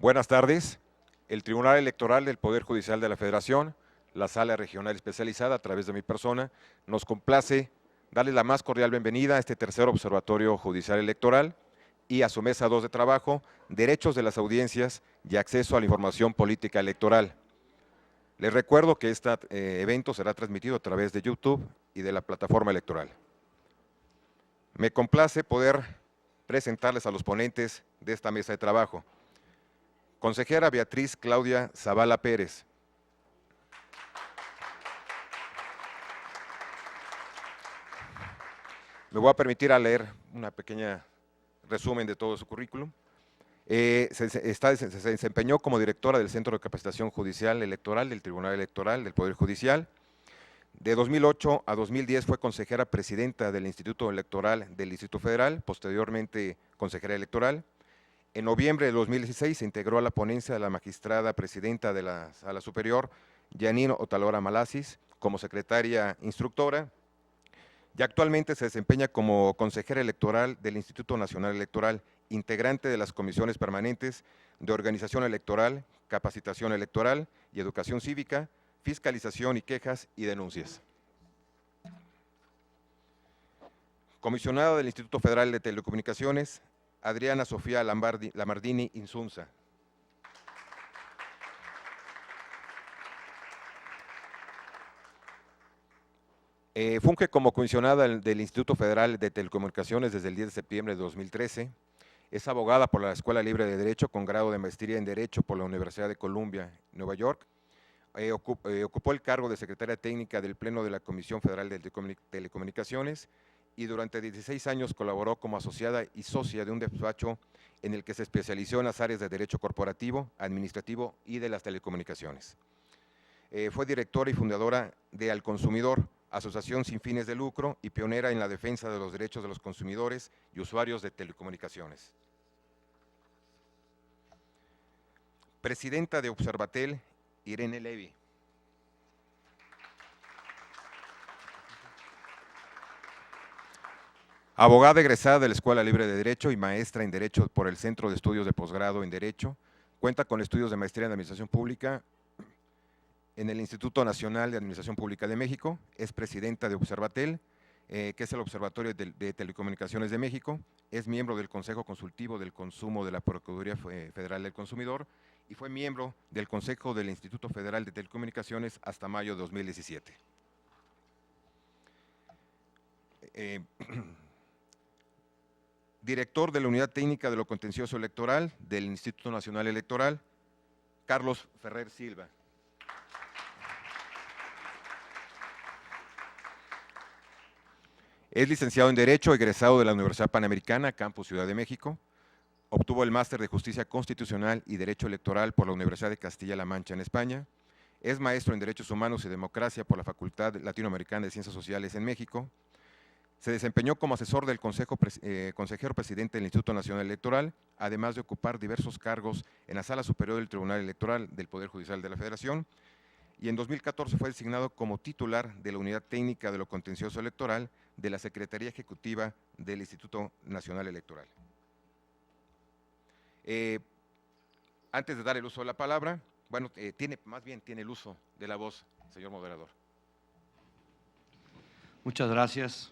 Buenas tardes. El Tribunal Electoral del Poder Judicial de la Federación, la Sala Regional Especializada, a través de mi persona, nos complace darles la más cordial bienvenida a este tercer Observatorio Judicial Electoral y a su Mesa 2 de trabajo, Derechos de las Audiencias y Acceso a la Información Política Electoral. Les recuerdo que este evento será transmitido a través de YouTube y de la plataforma electoral. Me complace poder presentarles a los ponentes de esta mesa de trabajo. Consejera Beatriz Claudia Zavala Pérez. Me voy a permitir a leer una pequeña resumen de todo su currículum. Se desempeñó como directora del Centro de Capacitación Judicial Electoral del Tribunal Electoral del Poder Judicial. De 2008 a 2010 fue consejera presidenta del Instituto Electoral del Distrito Federal, posteriormente consejera electoral. En noviembre de 2016 se integró a la ponencia de la magistrada presidenta de la Sala Superior, Yanino Otalora Malasis, como secretaria instructora, y actualmente se desempeña como consejera electoral del Instituto Nacional Electoral, integrante de las comisiones permanentes de Organización Electoral, Capacitación Electoral y Educación Cívica, Fiscalización y Quejas y Denuncias. Comisionada del Instituto Federal de Telecomunicaciones, Adriana Sofía Lamardini Insunza. Funge como comisionada del Instituto Federal de Telecomunicaciones desde el 10 de septiembre de 2013. Es abogada por la Escuela Libre de Derecho con grado de maestría en Derecho por la Universidad de Columbia, Nueva York. Ocupó el cargo de secretaria técnica del Pleno de la Comisión Federal de Telecomunicaciones y durante 16 años colaboró como asociada y socia de un despacho en el que se especializó en las áreas de derecho corporativo, administrativo y de las telecomunicaciones. Fue directora y fundadora de Al Consumidor, asociación sin fines de lucro y pionera en la defensa de los derechos de los consumidores y usuarios de telecomunicaciones. Presidenta de Observatel, Irene Levy. Abogada egresada de la Escuela Libre de Derecho y maestra en Derecho por el Centro de Estudios de Posgrado en Derecho, cuenta con estudios de maestría en Administración Pública en el Instituto Nacional de Administración Pública de México, es presidenta de Observatel, que es el Observatorio de Telecomunicaciones de México, es miembro del Consejo Consultivo del Consumo de la Procuraduría Federal del Consumidor y fue miembro del Consejo del Instituto Federal de Telecomunicaciones hasta mayo de 2017. Director de la Unidad Técnica de lo Contencioso Electoral del Instituto Nacional Electoral, Carlos Ferrer Silva. Es licenciado en Derecho, egresado de la Universidad Panamericana, Campus Ciudad de México. Obtuvo el Máster de Justicia Constitucional y Derecho Electoral por la Universidad de Castilla-La Mancha en España. Es maestro en Derechos Humanos y Democracia por la Facultad Latinoamericana de Ciencias Sociales en México. Se desempeñó como asesor del consejero presidente del Instituto Nacional Electoral, además de ocupar diversos cargos en la Sala Superior del Tribunal Electoral del Poder Judicial de la Federación, y en 2014 fue designado como titular de la Unidad Técnica de lo Contencioso Electoral de la Secretaría Ejecutiva del Instituto Nacional Electoral. Antes de dar el uso de la palabra, bueno, tiene el uso de la voz, señor moderador. Muchas gracias.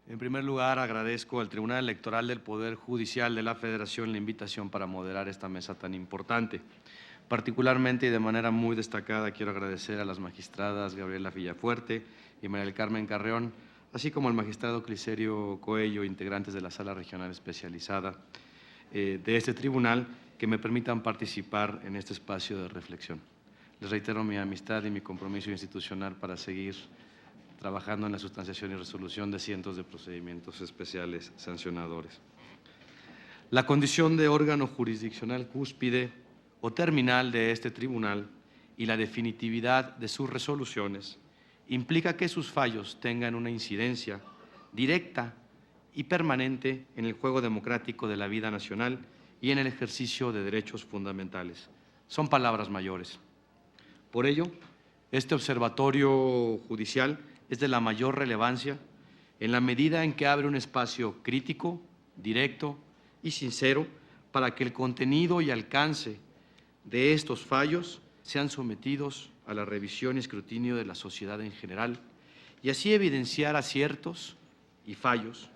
En primer lugar, agradezco al Tribunal Electoral del Poder Judicial de la Federación la invitación para moderar esta mesa tan importante. Particularmente y de manera muy destacada quiero agradecer a las magistradas Gabriela Villafuerte y María del Carmen Carreón, así como al magistrado Cliserio Coello, integrantes de la Sala Regional Especializada de este tribunal, que me permitan participar en este espacio de reflexión. Les reitero mi amistad y mi compromiso institucional para seguir trabajando en la sustanciación y resolución de cientos de procedimientos especiales sancionadores. La condición de órgano jurisdiccional cúspide o terminal de este tribunal y la definitividad de sus resoluciones implica que sus fallos tengan una incidencia directa y permanente en el juego democrático de la vida nacional y en el ejercicio de derechos fundamentales. Son palabras mayores. Por ello, este observatorio judicial es de la mayor relevancia en la medida en que abre un espacio crítico, directo y sincero para que el contenido y alcance de estos fallos sean sometidos a la revisión y escrutinio de la sociedad en general y así evidenciar aciertos y fallos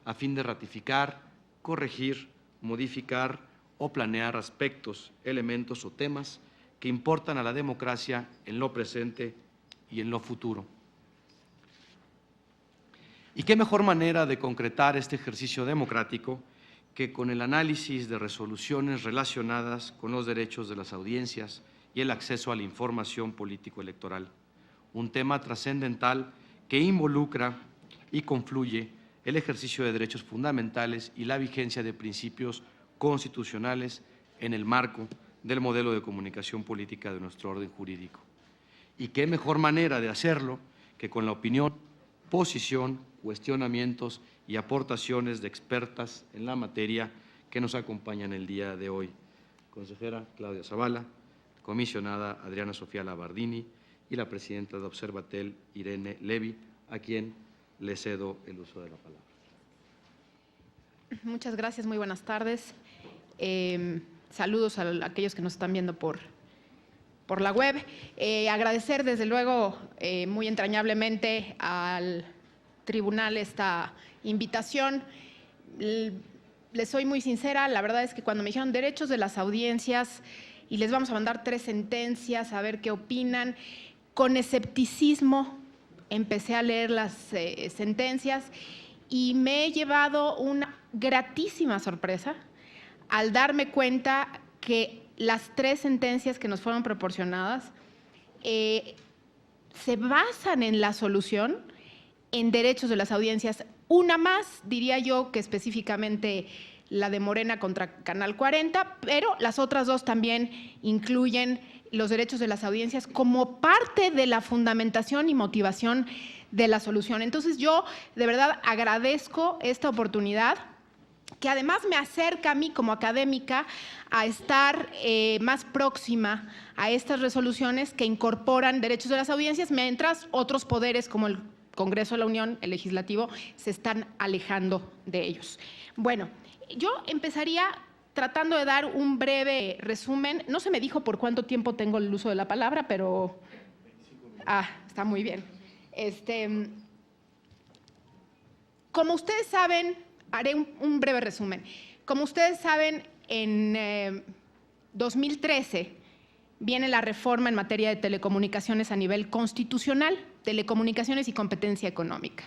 a fin de ratificar, corregir, modificar o planear aspectos, elementos o temas que importan a la democracia en lo presente y en lo futuro. ¿Y qué mejor manera de concretar este ejercicio democrático que con el análisis de resoluciones relacionadas con los derechos de las audiencias y el acceso a la información político-electoral? Un tema trascendental que involucra y confluye el ejercicio de derechos fundamentales y la vigencia de principios constitucionales en el marco del modelo de comunicación política de nuestro orden jurídico. ¿Y qué mejor manera de hacerlo que con la opinión, posición, cuestionamientos y aportaciones de expertas en la materia que nos acompañan el día de hoy? Consejera Claudia Zavala, comisionada Adriana Sofía Labardini y la presidenta de Observatel, Irene Levy, a quien le cedo el uso de la palabra. Muchas gracias, muy buenas tardes. Saludos a aquellos que nos están viendo por la web. Agradecer desde luego muy entrañablemente al tribunal esta invitación. Les soy muy sincera, la verdad es que cuando me dijeron derechos de las audiencias y les vamos a mandar 3 sentencias a ver qué opinan, con escepticismo empecé a leer las sentencias y me he llevado una gratísima sorpresa al darme cuenta que las 3 sentencias que nos fueron proporcionadas se basan en la solución en derechos de las audiencias. Una más, diría yo, que específicamente la de Morena contra Canal 40, pero las otras 2 también incluyen los derechos de las audiencias como parte de la fundamentación y motivación de la solución. Entonces yo de verdad agradezco esta oportunidad, que además me acerca a mí como académica a estar más próxima a estas resoluciones que incorporan derechos de las audiencias, mientras otros poderes como el Congreso de la Unión, el Legislativo, se están alejando de ellos. Bueno, yo empezaría tratando de dar un breve resumen. No se me dijo por cuánto tiempo tengo el uso de la palabra, pero… está muy bien. Como ustedes saben, haré un breve resumen. Como ustedes saben, en 2013 viene la reforma en materia de telecomunicaciones a nivel constitucional, telecomunicaciones y competencia económica.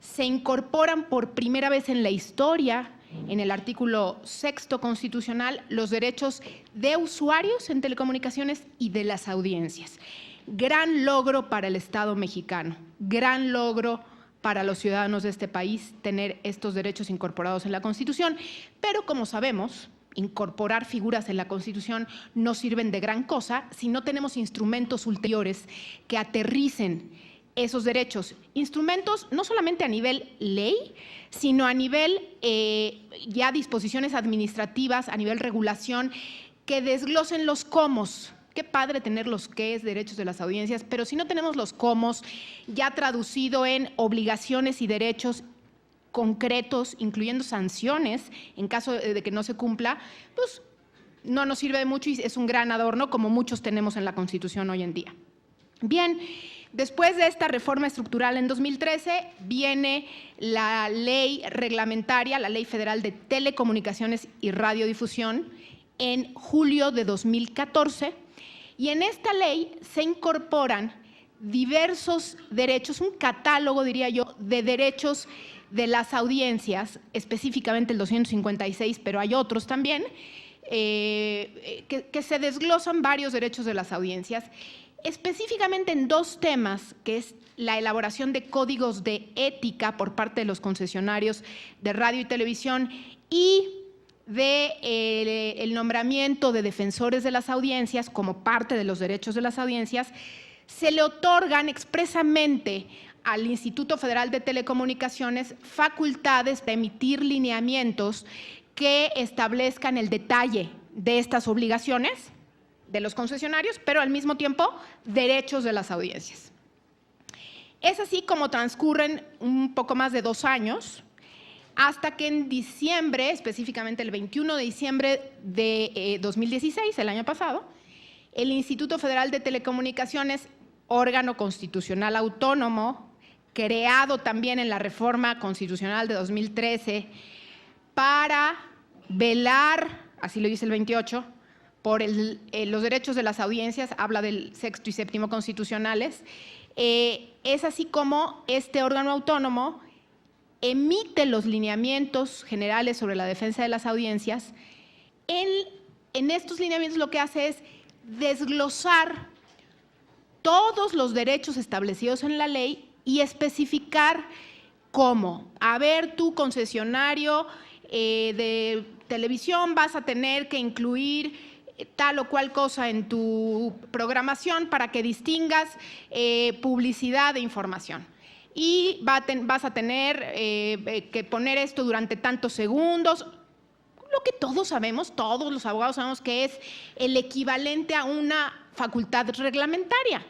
Se incorporan por primera vez en la historia, en el artículo 6º constitucional, los derechos de usuarios en telecomunicaciones y de las audiencias. Gran logro para el Estado mexicano, gran logro para los ciudadanos de este país tener estos derechos incorporados en la Constitución, pero como sabemos, incorporar figuras en la Constitución no sirven de gran cosa si no tenemos instrumentos ulteriores que aterricen esos derechos. Instrumentos no solamente a nivel ley, sino a nivel ya disposiciones administrativas, a nivel regulación, que desglosen los cómos. Qué padre tener los qués, derechos de las audiencias, pero si no tenemos los cómos ya traducido en obligaciones y derechos concretos, incluyendo sanciones en caso de que no se cumpla, pues no nos sirve de mucho y es un gran adorno como muchos tenemos en la Constitución hoy en día. Bien, después de esta reforma estructural en 2013 viene la ley reglamentaria, la Ley Federal de Telecomunicaciones y Radiodifusión en julio de 2014 y en esta ley se incorporan diversos derechos, un catálogo, diría yo, de derechos de las audiencias, específicamente el 256, pero hay otros también, que se desglosan varios derechos de las audiencias, específicamente en 2 temas, que es la elaboración de códigos de ética por parte de los concesionarios de radio y televisión y el nombramiento de defensores de las audiencias como parte de los derechos de las audiencias. Se le otorgan expresamente al Instituto Federal de Telecomunicaciones facultades para emitir lineamientos que establezcan el detalle de estas obligaciones de los concesionarios, pero al mismo tiempo derechos de las audiencias. Es así como transcurren un poco más de 2 años hasta que en diciembre, específicamente el 21 de diciembre de 2016, el año pasado, el Instituto Federal de Telecomunicaciones, órgano constitucional autónomo, creado también en la reforma constitucional de 2013 para velar, así lo dice el 28, por los derechos de las audiencias, habla del sexto y séptimo constitucionales, es así como este órgano autónomo emite los lineamientos generales sobre la defensa de las audiencias. En estos lineamientos lo que hace es desglosar todos los derechos establecidos en la ley y especificar cómo. A ver, tú, concesionario de televisión, vas a tener que incluir tal o cual cosa en tu programación para que distingas publicidad de información. Y vas a tener que poner esto durante tantos segundos, lo que todos sabemos, todos los abogados sabemos que es el equivalente a una facultad reglamentaria.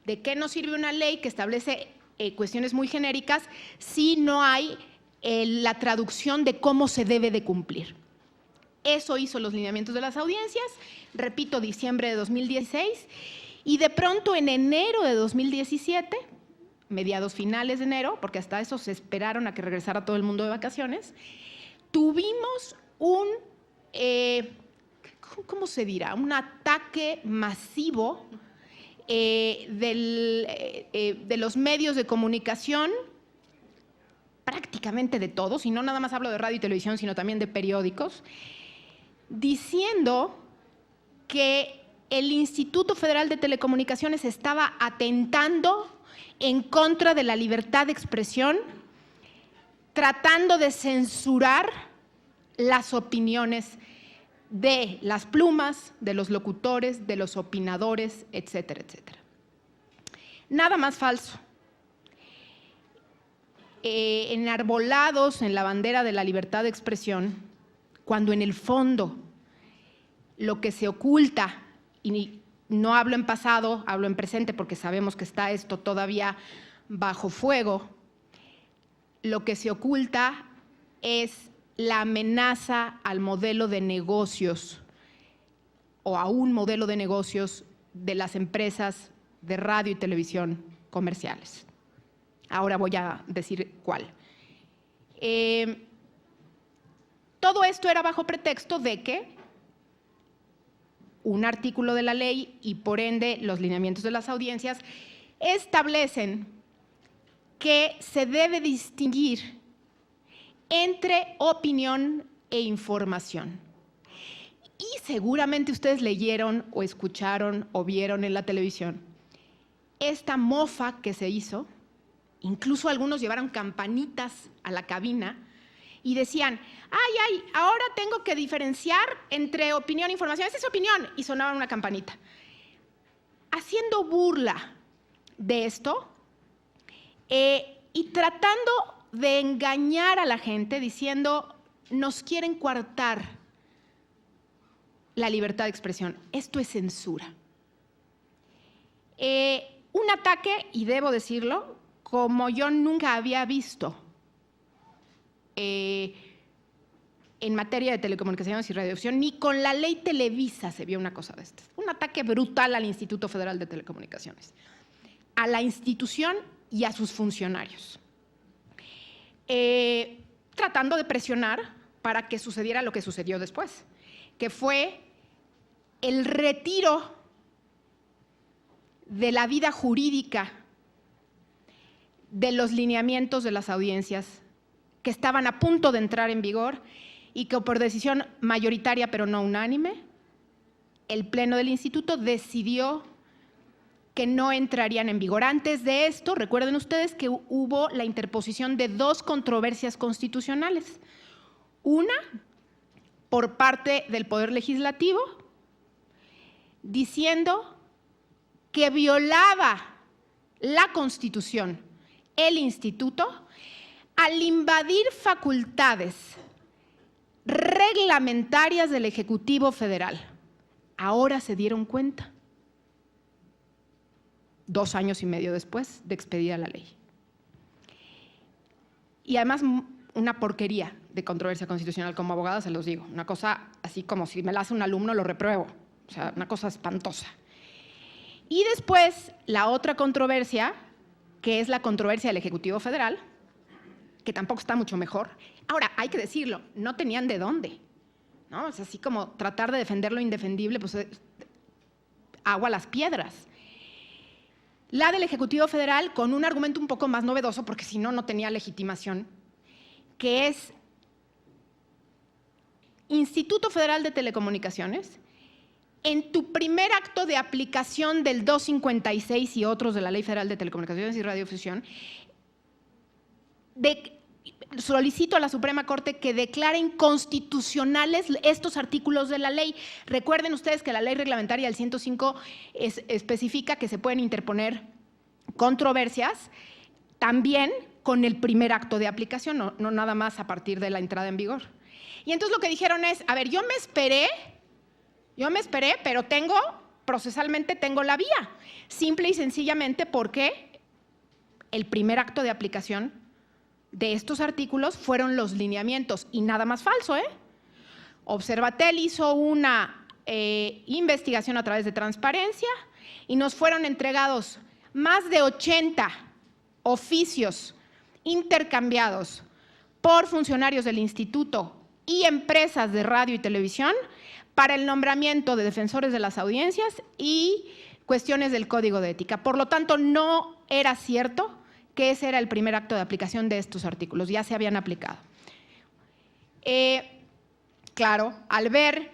¿De qué nos sirve una ley que establece cuestiones muy genéricas si no hay la traducción de cómo se debe de cumplir? Eso hizo los lineamientos de las audiencias, repito, diciembre de 2016, y de pronto en enero de 2017, mediados finales de enero, porque hasta eso se esperaron a que regresara todo el mundo de vacaciones, tuvimos ¿cómo se dirá? Un ataque masivo de los medios de comunicación, prácticamente de todos, y no nada más hablo de radio y televisión, sino también de periódicos, diciendo que el Instituto Federal de Telecomunicaciones estaba atentando en contra de la libertad de expresión, tratando de censurar las opiniones de las plumas, de los locutores, de los opinadores, etcétera, etcétera. Nada más falso. Enarbolados en la bandera de la libertad de expresión, cuando en el fondo lo que se oculta, y no hablo en pasado, hablo en presente porque sabemos que está esto todavía bajo fuego, lo que se oculta es la amenaza al modelo de negocios o a un modelo de negocios de las empresas de radio y televisión comerciales. Ahora voy a decir cuál. Todo esto era bajo pretexto de que un artículo de la ley y por ende los lineamientos de las audiencias establecen que se debe distinguir entre opinión e información. Y seguramente ustedes leyeron o escucharon o vieron en la televisión esta mofa que se hizo, incluso algunos llevaron campanitas a la cabina y decían, ay, ahora tengo que diferenciar entre opinión e información. Esa es opinión. Y sonaba una campanita. Haciendo burla de esto y tratando de engañar a la gente diciendo, nos quieren coartar la libertad de expresión. Esto es censura. Un ataque, y debo decirlo, como yo nunca había visto en materia de telecomunicaciones y radiodifusión, ni con la ley Televisa se vio una cosa de estas. Un ataque brutal al Instituto Federal de Telecomunicaciones, a la institución y a sus funcionarios, tratando de presionar para que sucediera lo que sucedió después, que fue el retiro de la vida jurídica de los lineamientos de las audiencias que estaban a punto de entrar en vigor y que por decisión mayoritaria pero no unánime, el Pleno del Instituto decidió que no entrarían en vigor. Antes de esto, recuerden ustedes que hubo la interposición de dos controversias constitucionales. Una por parte del Poder Legislativo, diciendo que violaba la Constitución el Instituto al invadir facultades reglamentarias del Ejecutivo Federal. Ahora se dieron cuenta, 2 años y medio después de expedida la ley. Y además, una porquería de controversia constitucional. Como abogada se los digo, una cosa así como si me la hace un alumno lo repruebo, o sea, una cosa espantosa. Y después la otra controversia, que es la controversia del Ejecutivo Federal, que tampoco está mucho mejor. Ahora, hay que decirlo, no tenían de dónde, ¿no? Es así como tratar de defender lo indefendible, pues agua a las piedras. La del Ejecutivo Federal con un argumento un poco más novedoso, porque si no, no tenía legitimación, que es Instituto Federal de Telecomunicaciones, en tu primer acto de aplicación del 256 y otros de la Ley Federal de Telecomunicaciones y Radiodifusión, solicito a la Suprema Corte que declare inconstitucionales estos artículos de la ley. Recuerden ustedes que la ley reglamentaria del 105 especifica que se pueden interponer controversias también con el primer acto de aplicación, no nada más a partir de la entrada en vigor. Y entonces lo que dijeron es, a ver, yo me esperé, pero procesalmente tengo la vía, simple y sencillamente porque el primer acto de aplicación de estos artículos fueron los lineamientos, y nada más falso, ¿eh? Observatel hizo una investigación a través de transparencia y nos fueron entregados más de 80 oficios intercambiados por funcionarios del instituto y empresas de radio y televisión para el nombramiento de defensores de las audiencias y cuestiones del Código de Ética. Por lo tanto, no era cierto que ese era el primer acto de aplicación de estos artículos, ya se habían aplicado. Claro, al ver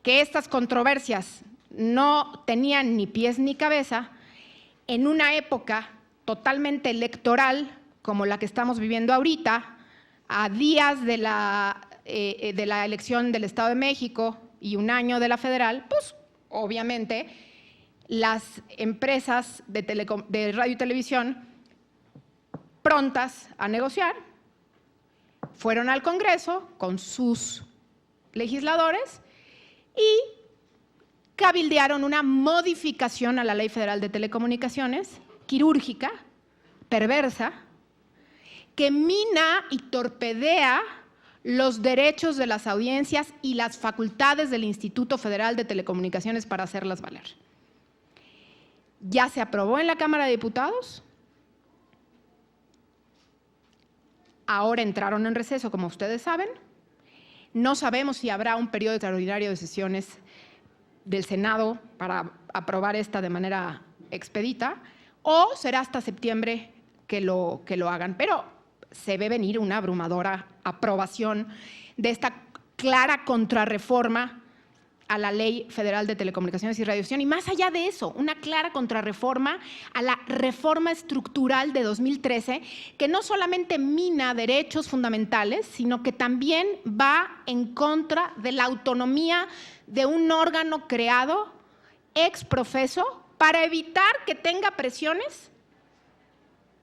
que estas controversias no tenían ni pies ni cabeza, en una época totalmente electoral como la que estamos viviendo ahorita, a días de la elección del Estado de México y un año de la federal, pues obviamente las empresas de radio y televisión prontas a negociar, fueron al Congreso con sus legisladores y cabildearon una modificación a la Ley Federal de Telecomunicaciones, quirúrgica, perversa, que mina y torpedea los derechos de las audiencias y las facultades del Instituto Federal de Telecomunicaciones para hacerlas valer. Ya se aprobó en la Cámara de Diputados. Ahora entraron en receso, como ustedes saben. No sabemos si habrá un periodo extraordinario de sesiones del Senado para aprobar esta de manera expedita, o será hasta septiembre que lo hagan. Pero se ve venir una abrumadora aprobación de esta clara contrarreforma a la Ley Federal de Telecomunicaciones y Radiodifusión, y más allá de eso, una clara contrarreforma a la reforma estructural de 2013, que no solamente mina derechos fundamentales, sino que también va en contra de la autonomía de un órgano creado ex profeso para evitar que tenga presiones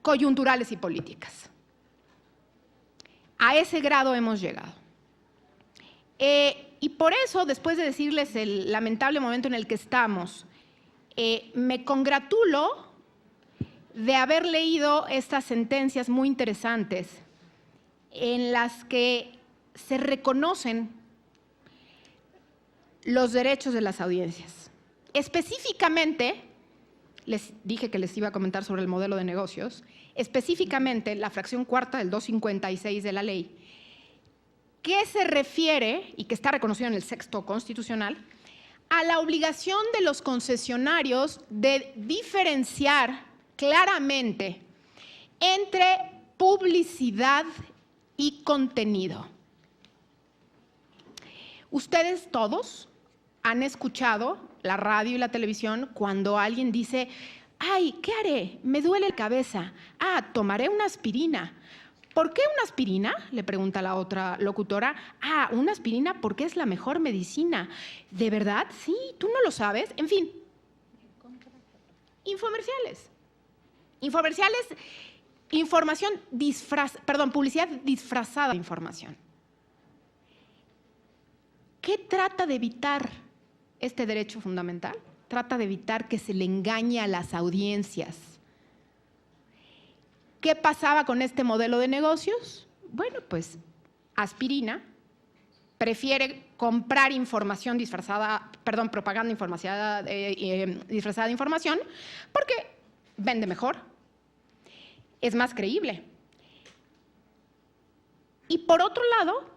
coyunturales y políticas. A ese grado hemos llegado. Y por eso, después de decirles el lamentable momento en el que estamos, me congratulo de haber leído estas sentencias muy interesantes en las que se reconocen los derechos de las audiencias. Específicamente, les dije que les iba a comentar sobre el modelo de negocios, específicamente la fracción cuarta del 256 de la ley, que se refiere, y que está reconocido en el sexto constitucional, a la obligación de los concesionarios de diferenciar claramente entre publicidad y contenido. Ustedes todos han escuchado la radio y la televisión cuando alguien dice: ¡ay, qué haré! Me duele la cabeza. Ah, tomaré una aspirina. ¿Por qué una aspirina?, le pregunta la otra locutora. Ah, una aspirina porque es la mejor medicina. ¿De verdad? Sí, ¿tú no lo sabes? En fin. Infomerciales. Infomerciales, publicidad disfrazada de información. ¿Qué trata de evitar este derecho fundamental? Trata de evitar que se le engañe a las audiencias. ¿Qué pasaba con este modelo de negocios? bueno, pues aspirina, prefiere comprar información disfrazada, perdón, propaganda disfrazada de información, porque vende mejor, es más creíble. Y por otro lado,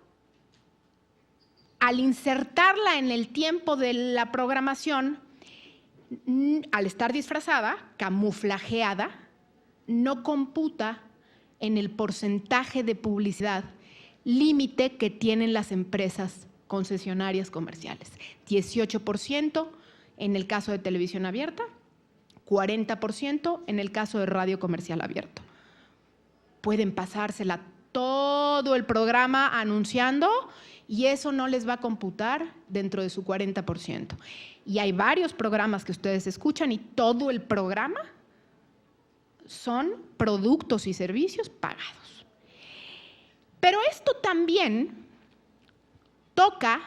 al insertarla en el tiempo de la programación, al estar disfrazada, camuflajeada, no computa en el porcentaje de publicidad límite que tienen las empresas concesionarias comerciales. 18% en el caso de televisión abierta, 40% en el caso de radio comercial abierto. Pueden pasársela todo el programa anunciando y eso no les va a computar dentro de su 40%. Y hay varios programas que ustedes escuchan y todo el programa son productos y servicios pagados. Pero esto también toca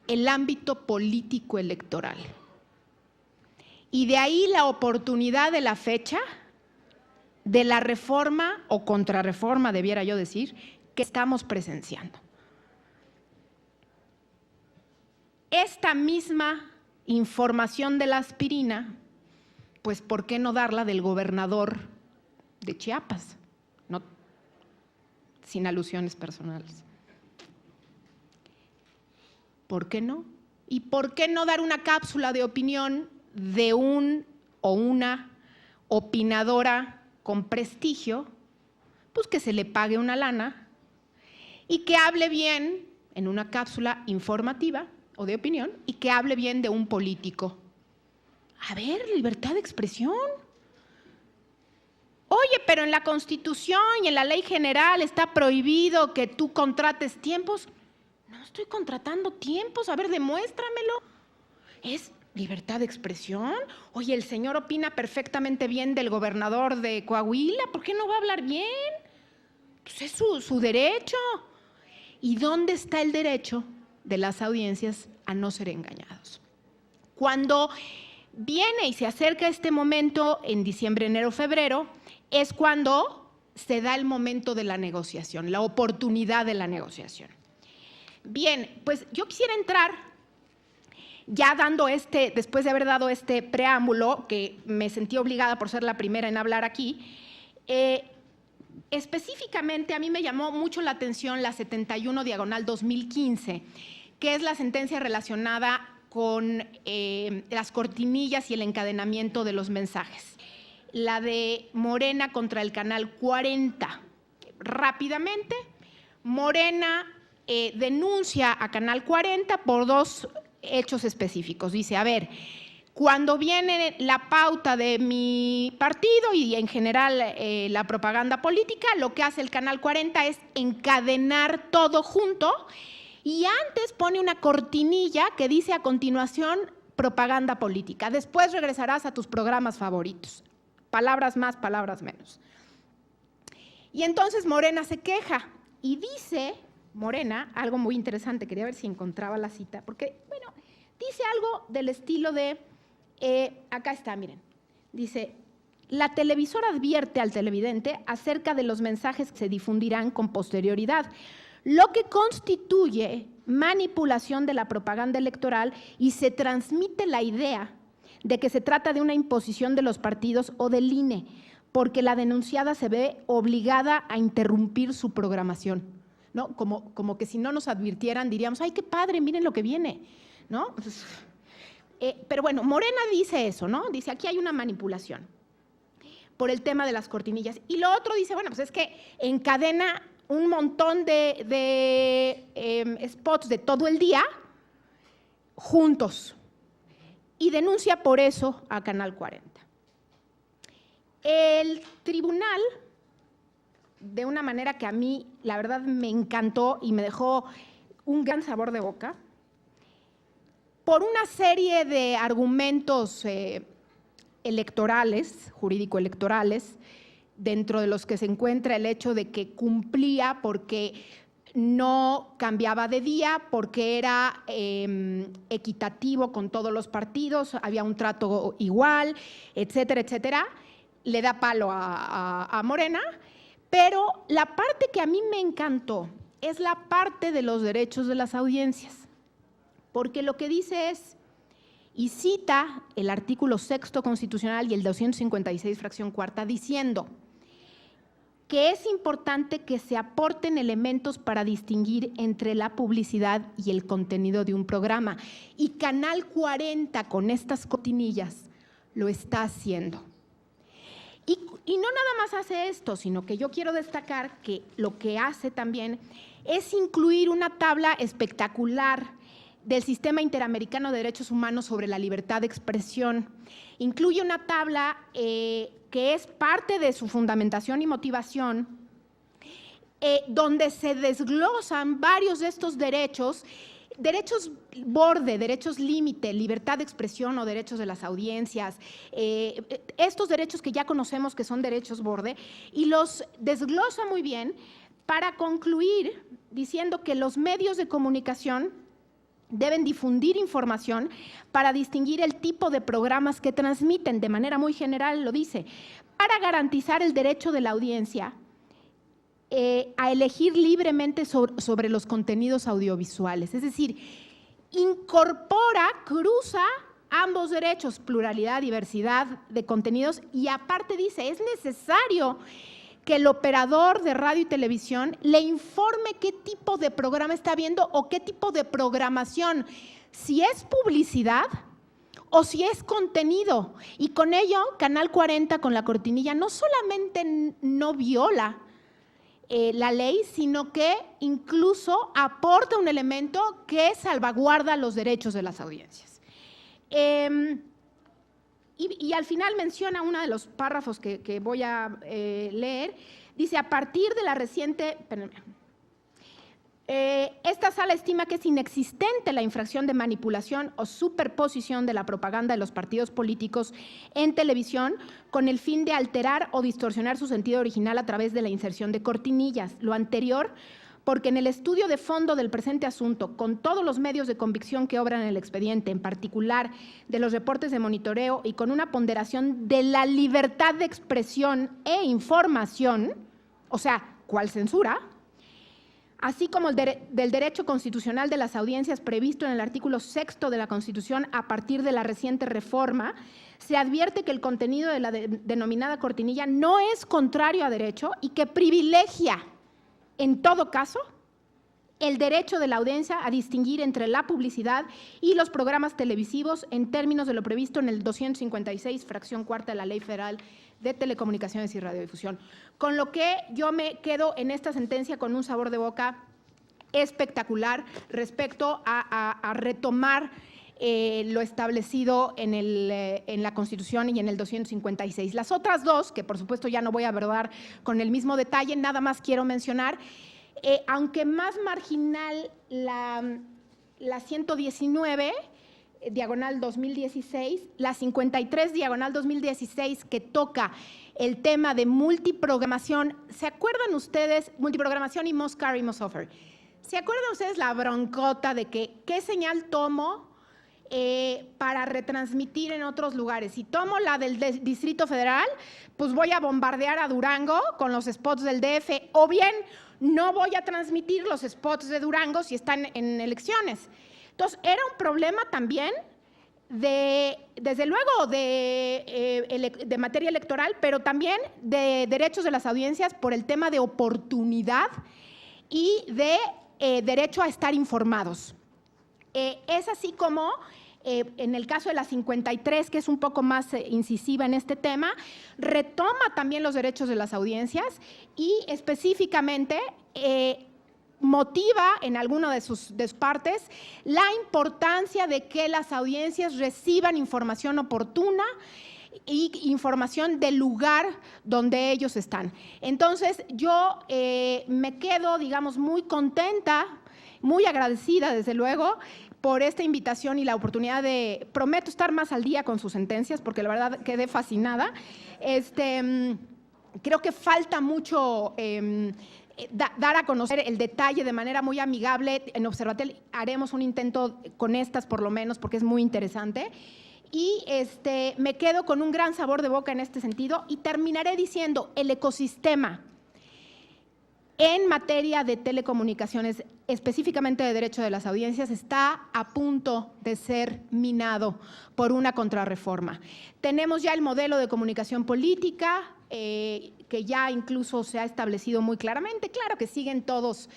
el ámbito político electoral. Y de ahí la oportunidad de la fecha de la reforma o contrarreforma, debiera yo decir, que estamos presenciando. Esta misma información de la aspirina, pues ¿por qué no darla del gobernador de Chiapas? No, sin alusiones personales. ¿Por qué no? ¿Y por qué no dar una cápsula de opinión de un o una opinadora con prestigio? Pues que se le pague una lana y que hable bien en una cápsula informativa o de opinión y que hable bien de un político. A ver, libertad de expresión. Oye, pero en la Constitución y en la Ley General está prohibido que tú contrates tiempos. No estoy contratando tiempos, a ver, demuéstramelo. ¿Es libertad de expresión? Oye, el señor opina perfectamente bien del gobernador de Coahuila, ¿por qué no va a hablar bien? Pues es su derecho. ¿Y dónde está el derecho de las audiencias a no ser engañados? Cuando viene y se acerca este momento en diciembre, enero, febrero, es cuando se da el momento de la negociación, la oportunidad de la negociación. Bien, pues yo quisiera entrar, ya dando después de haber dado este preámbulo, que me sentí obligada por ser la primera en hablar aquí, específicamente a mí me llamó mucho la atención la 71/2015, que es la sentencia relacionada con las cortinillas y el encadenamiento de los mensajes. La de Morena contra el Canal 40. Rápidamente, Morena denuncia a Canal 40 por dos hechos específicos. Dice, a ver, cuando viene la pauta de mi partido y en general la propaganda política, lo que hace el Canal 40 es encadenar todo junto y antes pone una cortinilla que dice a continuación propaganda política. Después regresarás a tus programas favoritos. Palabras más, palabras menos. Y entonces Morena se queja y dice Morena algo muy interesante. Quería ver si encontraba la cita, porque, bueno, dice algo del estilo de, acá está, miren, dice, la televisora advierte al televidente acerca de los mensajes que se difundirán con posterioridad, lo que constituye manipulación de la propaganda electoral y se transmite la idea de que se trata de una imposición de los partidos o del INE, porque la denunciada se ve obligada a interrumpir su programación, ¿no? Como que si no nos advirtieran diríamos, ¡ay, qué padre, miren lo que viene!, ¿no? Entonces, pero bueno, Morena dice eso, ¿no? Dice, aquí hay una manipulación por el tema de las cortinillas. Y lo otro dice, bueno, pues es que encadena un montón de spots de todo el día juntos y denuncia por eso a Canal 40. El tribunal, de una manera que a mí, la verdad, me encantó y me dejó un gran sabor de boca, por una serie de argumentos electorales, jurídico-electorales, dentro de los que se encuentra el hecho de que cumplía porque no cambiaba de día, porque era equitativo con todos los partidos, había un trato igual, etcétera, etcétera, le da palo a Morena, Pero la parte que a mí me encantó es la parte de los derechos de las audiencias, porque lo que dice es, y cita el artículo 6º constitucional y el 256, fracción cuarta, diciendo que es importante que se aporten elementos para distinguir entre la publicidad y el contenido de un programa. Y Canal 40, con estas cortinillas, lo está haciendo. Y no nada más hace esto, sino que yo quiero destacar que lo que hace también es incluir una tabla espectacular del Sistema Interamericano de Derechos Humanos sobre la libertad de expresión. Incluye una tabla que es parte de su fundamentación y motivación, donde se desglosan varios de estos derechos, derechos borde, derechos límite, libertad de expresión o derechos de las audiencias, estos derechos que ya conocemos que son derechos borde, y los desglosa muy bien para concluir diciendo que los medios de comunicación deben difundir información para distinguir el tipo de programas que transmiten, de manera muy general lo dice, para garantizar el derecho de la audiencia a elegir libremente sobre los contenidos audiovisuales. Es decir, incorpora, cruza ambos derechos, pluralidad, diversidad de contenidos, y aparte dice, es necesario que el operador de radio y televisión le informe qué tipo de programa está viendo o qué tipo de programación, si es publicidad o si es contenido. Y con ello, Canal 40 con la cortinilla no solamente no viola la ley, sino que incluso aporta un elemento que salvaguarda los derechos de las audiencias. Y al final menciona uno de los párrafos que voy a leer, dice, a partir de la reciente… esta sala estima que es inexistente la infracción de manipulación o superposición de la propaganda de los partidos políticos en televisión con el fin de alterar o distorsionar su sentido original a través de la inserción de cortinillas. Lo anterior, porque en el estudio de fondo del presente asunto, con todos los medios de convicción que obran en el expediente, en particular de los reportes de monitoreo y con una ponderación de la libertad de expresión e información, o sea, ¿cuál censura?, así como del derecho constitucional de las audiencias previsto en el artículo 6º de la Constitución a partir de la reciente reforma, se advierte que el contenido de la denominada cortinilla no es contrario a derecho y que privilegia, en todo caso, el derecho de la audiencia a distinguir entre la publicidad y los programas televisivos en términos de lo previsto en el 256, fracción cuarta de la Ley Federal de Telecomunicaciones y Radiodifusión. Con lo que yo me quedo en esta sentencia con un sabor de boca espectacular respecto a retomar lo establecido en la Constitución y en el 256. Las otras dos, que por supuesto ya no voy a abordar con el mismo detalle, nada más quiero mencionar, aunque más marginal la 119, diagonal 2016, la 53, diagonal 2016, que toca el tema de multiprogramación. ¿Se acuerdan ustedes? Multiprogramación y must carry, must offer. ¿Se acuerdan ustedes la broncota de que qué señal tomo para retransmitir en otros lugares? Si tomo la del Distrito Federal, pues voy a bombardear a Durango con los spots del DF, o bien no voy a transmitir los spots de Durango si están en elecciones. Entonces, era un problema también desde luego, de materia electoral, pero también de derechos de las audiencias por el tema de oportunidad y de derecho a estar informados. Es así como, en el caso de la 53, que es un poco más incisiva en este tema, retoma también los derechos de las audiencias y específicamente motiva en alguna de sus partes la importancia de que las audiencias reciban información oportuna y información del lugar donde ellos están. Entonces, yo me quedo, digamos, muy contenta, muy agradecida, desde luego, por esta invitación y la oportunidad de… Prometo estar más al día con sus sentencias, porque la verdad quedé fascinada. Creo que falta mucho… dar a conocer el detalle de manera muy amigable. En Observatel haremos un intento con estas, por lo menos, porque es muy interesante. Y me quedo con un gran sabor de boca en este sentido y terminaré diciendo, el ecosistema en materia de telecomunicaciones, específicamente de derecho de las audiencias, está a punto de ser minado por una contrarreforma. Tenemos ya el modelo de comunicación política, que ya incluso se ha establecido muy claramente. Claro que siguen todos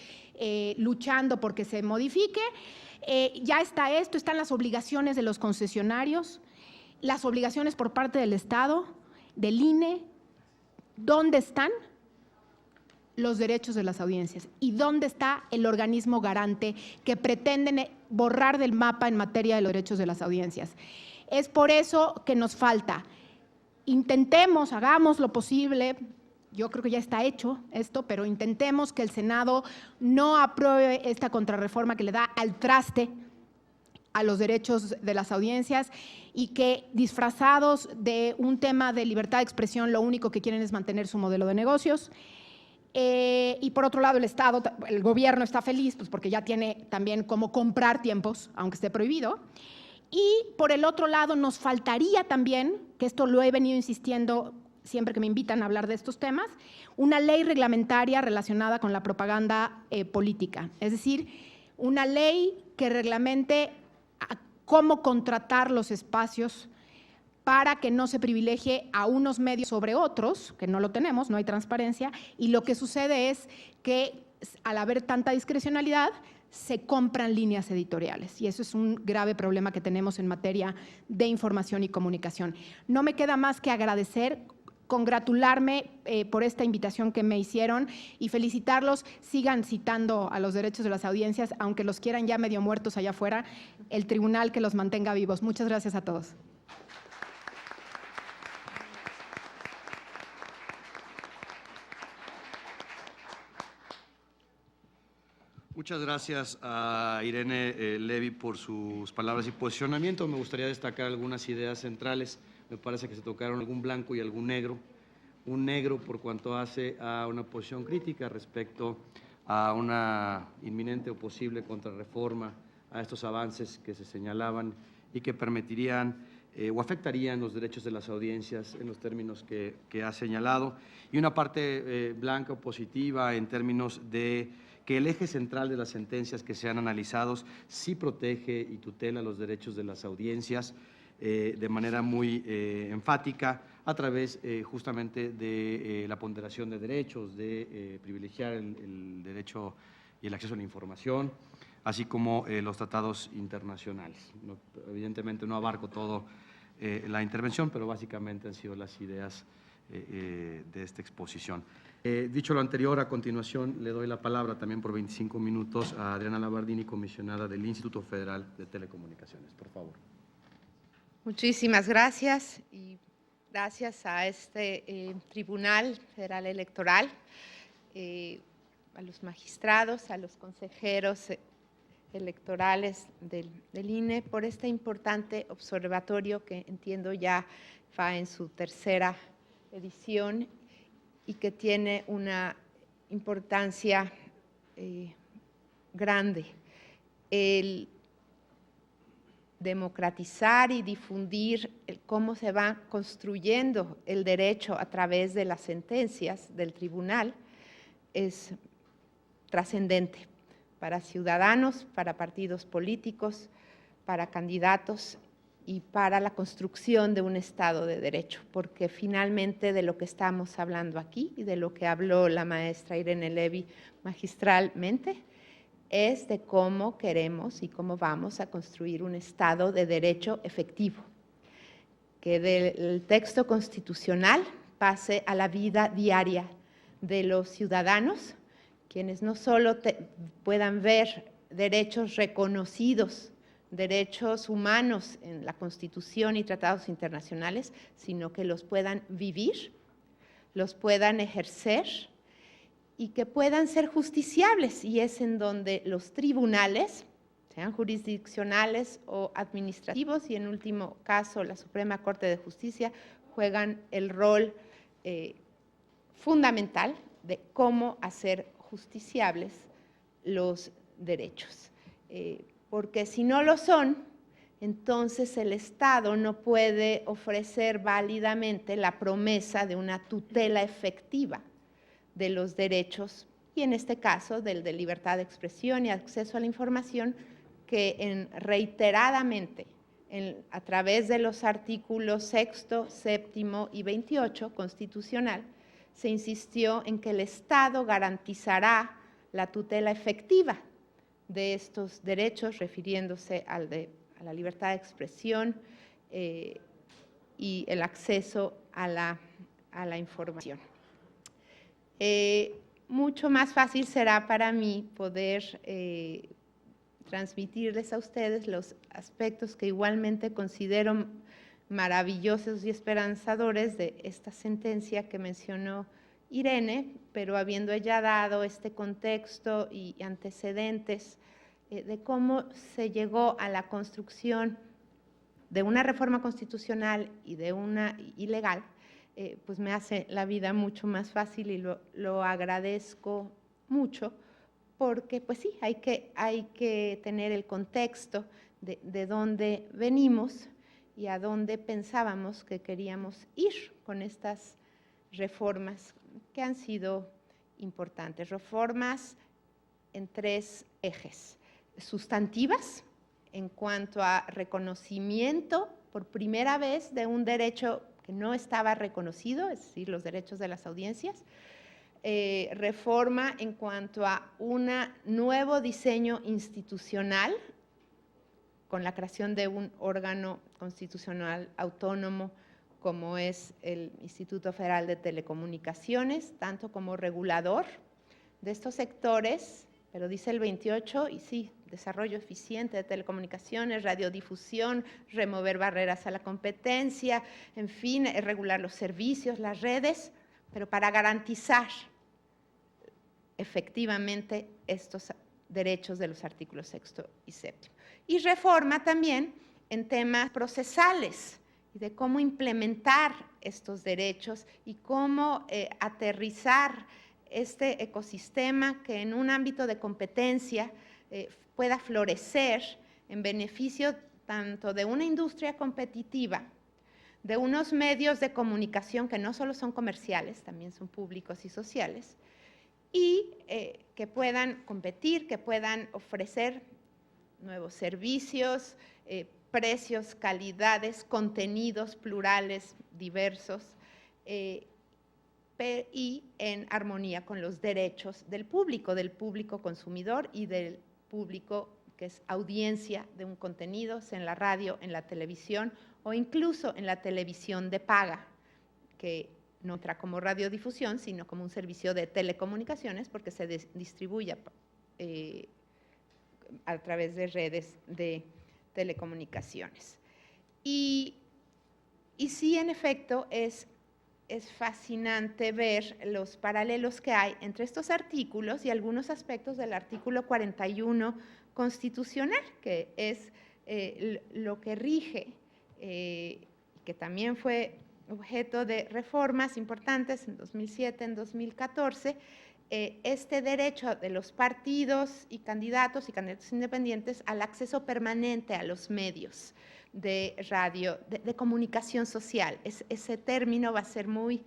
luchando porque se modifique. Ya está esto, están las obligaciones de los concesionarios, las obligaciones por parte del Estado, del INE. ¿Dónde están los derechos de las audiencias? ¿Y dónde está el organismo garante que pretenden borrar del mapa en materia de los derechos de las audiencias? Es por eso que nos falta. Intentemos, hagamos lo posible. Yo creo que ya está hecho esto, pero intentemos que el Senado no apruebe esta contrarreforma que le da al traste a los derechos de las audiencias y que, disfrazados de un tema de libertad de expresión, lo único que quieren es mantener su modelo de negocios. Y por otro lado, el Estado, el gobierno está feliz, pues porque ya tiene también cómo comprar tiempos, aunque esté prohibido. Y por el otro lado, nos faltaría también, que esto lo he venido insistiendo siempre que me invitan a hablar de estos temas, una ley reglamentaria relacionada con la propaganda política. Es decir, una ley que reglamente cómo contratar los espacios para que no se privilegie a unos medios sobre otros, que no lo tenemos, no hay transparencia, y lo que sucede es que al haber tanta discrecionalidad, se compran líneas editoriales, y eso es un grave problema que tenemos en materia de información y comunicación. No me queda más que agradecer, congratularme por esta invitación que me hicieron y felicitarlos. Sigan citando a los derechos de las audiencias, aunque los quieran ya medio muertos allá afuera, el tribunal que los mantenga vivos. Muchas gracias a todos. Muchas gracias a Irene Levy por sus palabras y posicionamiento. Me gustaría destacar algunas ideas centrales. Me parece que se tocaron algún blanco y algún negro. Un negro por cuanto hace a una posición crítica respecto a una inminente o posible contrarreforma a estos avances que se señalaban y que permitirían o afectarían los derechos de las audiencias en los términos que ha señalado. Y una parte blanca o positiva en términos de que el eje central de las sentencias que se han analizado sí protege y tutela los derechos de las audiencias de manera muy enfática a través justamente de la ponderación de derechos, de privilegiar el derecho y el acceso a la información, así como los tratados internacionales. No, evidentemente no abarco todo la intervención, pero básicamente han sido las ideas de esta exposición. Dicho lo anterior, a continuación le doy la palabra también por 25 minutos a Adriana Labardini, comisionada del Instituto Federal de Telecomunicaciones. Por favor. Muchísimas gracias y gracias a este Tribunal Federal Electoral, a los magistrados, a los consejeros electorales del INE por este importante observatorio que entiendo ya va en su tercera edición y que tiene una importancia grande. El democratizar y difundir cómo se va construyendo el derecho a través de las sentencias del tribunal es trascendente para ciudadanos, para partidos políticos, para candidatos y para la construcción de un Estado de Derecho, porque finalmente de lo que estamos hablando aquí y de lo que habló la maestra Irene Levy magistralmente es de cómo queremos y cómo vamos a construir un Estado de Derecho efectivo, que del texto constitucional pase a la vida diaria de los ciudadanos, quienes no solo puedan ver derechos reconocidos, derechos humanos en la Constitución y tratados internacionales, sino que los puedan vivir, los puedan ejercer y que puedan ser justiciables, y es en donde los tribunales, sean jurisdiccionales o administrativos, y en último caso la Suprema Corte de Justicia, juegan el rol fundamental de cómo hacer justiciables los derechos. Porque si no lo son, entonces el Estado no puede ofrecer válidamente la promesa de una tutela efectiva de los derechos y en este caso del de libertad de expresión y acceso a la información, que reiteradamente a través de los artículos 6º, 7º y 28 constitucional, se insistió en que el Estado garantizará la tutela efectiva de estos derechos, refiriéndose a la libertad de expresión y el acceso a la información. Mucho más fácil será para mí poder transmitirles a ustedes los aspectos que igualmente considero maravillosos y esperanzadores de esta sentencia que mencionó Irene, pero habiendo ella dado este contexto y antecedentes de cómo se llegó a la construcción de una reforma constitucional y de una ilegal, pues me hace la vida mucho más fácil y lo agradezco mucho, porque pues sí, hay que tener el contexto de dónde venimos y a dónde pensábamos que queríamos ir con estas reformas que han sido importantes. Reformas en 3 ejes: sustantivas, en cuanto a reconocimiento por primera vez de un derecho que no estaba reconocido, es decir, los derechos de las audiencias. Reforma en cuanto a un nuevo diseño institucional, con la creación de un órgano constitucional autónomo como es el Instituto Federal de Telecomunicaciones, tanto como regulador de estos sectores, pero dice el 28, y sí, desarrollo eficiente de telecomunicaciones, radiodifusión, remover barreras a la competencia, en fin, regular los servicios, las redes, pero para garantizar efectivamente estos derechos de los artículos 6º y 7º. Y reforma también en temas procesales y de cómo implementar estos derechos y cómo aterrizar este ecosistema que en un ámbito de competencia pueda florecer en beneficio tanto de una industria competitiva, de unos medios de comunicación que no solo son comerciales, también son públicos y sociales, y que puedan competir, que puedan ofrecer nuevos servicios, precios, calidades, contenidos plurales, diversos, y en armonía con los derechos del público consumidor y del público que es audiencia de un contenido, sea en la radio, en la televisión o incluso en la televisión de paga, que no entra como radiodifusión, sino como un servicio de telecomunicaciones porque se distribuye a través de redes de telecomunicaciones. Y sí, en efecto, es fascinante ver los paralelos que hay entre estos artículos y algunos aspectos del artículo 41 constitucional, que es lo que rige, que también fue objeto de reformas importantes en 2007, en 2014, este derecho de los partidos y candidatos independientes al acceso permanente a los medios de radio, de comunicación social. Ese término va a ser muy,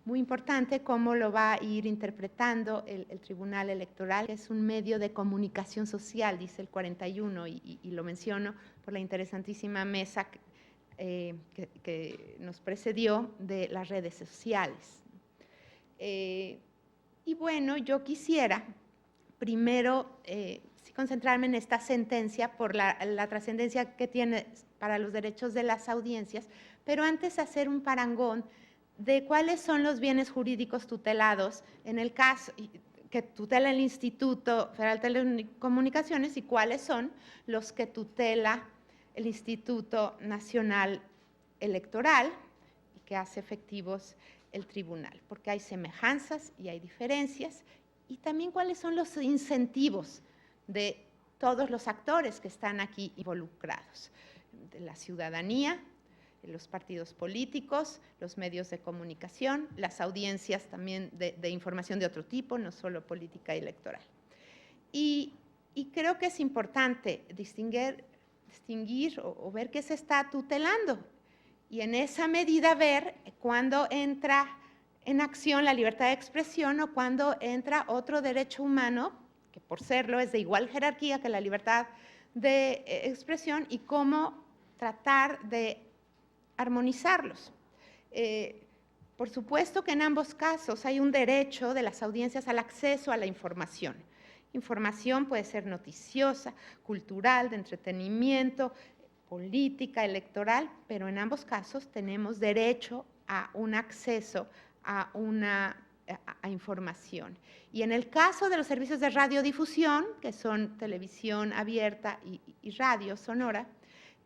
muy importante, cómo lo va a ir interpretando el Tribunal Electoral, que es un medio de comunicación social, dice el 41, y lo menciono por la interesantísima mesa que nos precedió de las redes sociales. Y bueno, yo quisiera primero concentrarme en esta sentencia por la trascendencia que tiene para los derechos de las audiencias, pero antes hacer un parangón de cuáles son los bienes jurídicos tutelados en el caso que tutela el Instituto Federal de Telecomunicaciones y cuáles son los que tutela el Instituto Nacional Electoral y que hace efectivos el tribunal, porque hay semejanzas y hay diferencias, y también cuáles son los incentivos de todos los actores que están aquí involucrados, de la ciudadanía, los partidos políticos, los medios de comunicación, las audiencias también de información de otro tipo, no solo política y electoral. Y creo que es importante distinguir o ver qué se está tutelando y en esa medida ver cuándo entra en acción la libertad de expresión o cuando entra otro derecho humano, que por serlo es de igual jerarquía que la libertad de expresión, y cómo tratar de armonizarlos. Por supuesto que en ambos casos hay un derecho de las audiencias al acceso a la información. Información puede ser noticiosa, cultural, de entretenimiento, política, electoral, pero en ambos casos tenemos derecho a un acceso a información. Y en el caso de los servicios de radiodifusión, que son televisión abierta y radio sonora,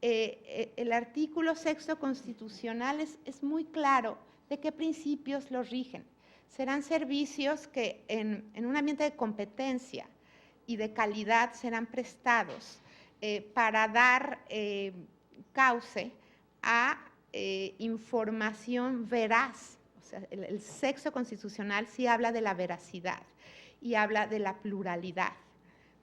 el artículo 6º constitucional es muy claro de qué principios los rigen. Serán servicios que en un ambiente de competencia y de calidad serán prestados para dar cauce a información veraz. O sea, el 6º constitucional sí habla de la veracidad y habla de la pluralidad,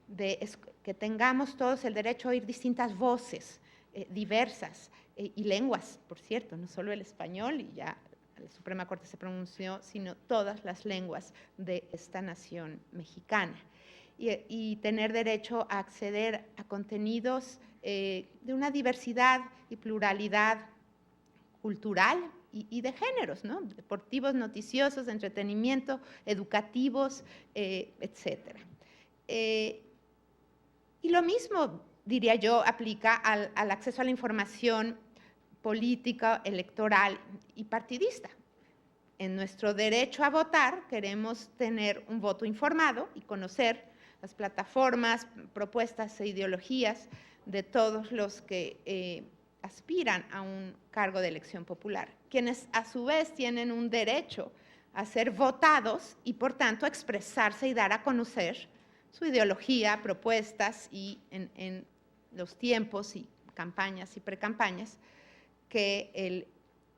de que tengamos todos el derecho a oír distintas voces diversas y lenguas, por cierto, no solo el español, y ya la Suprema Corte se pronunció, sino todas las lenguas de esta nación mexicana. Y tener derecho a acceder a contenidos de una diversidad y pluralidad cultural y de géneros, ¿no? Deportivos, noticiosos, de entretenimiento, educativos, etc. Y lo mismo, diría yo, aplica al acceso a la información política, electoral y partidista. En nuestro derecho a votar queremos tener un voto informado y conocer las plataformas, propuestas e ideologías de todos los que aspiran a un cargo de elección popular, quienes a su vez tienen un derecho a ser votados y por tanto a expresarse y dar a conocer su ideología, propuestas y en los tiempos y campañas y precampañas que el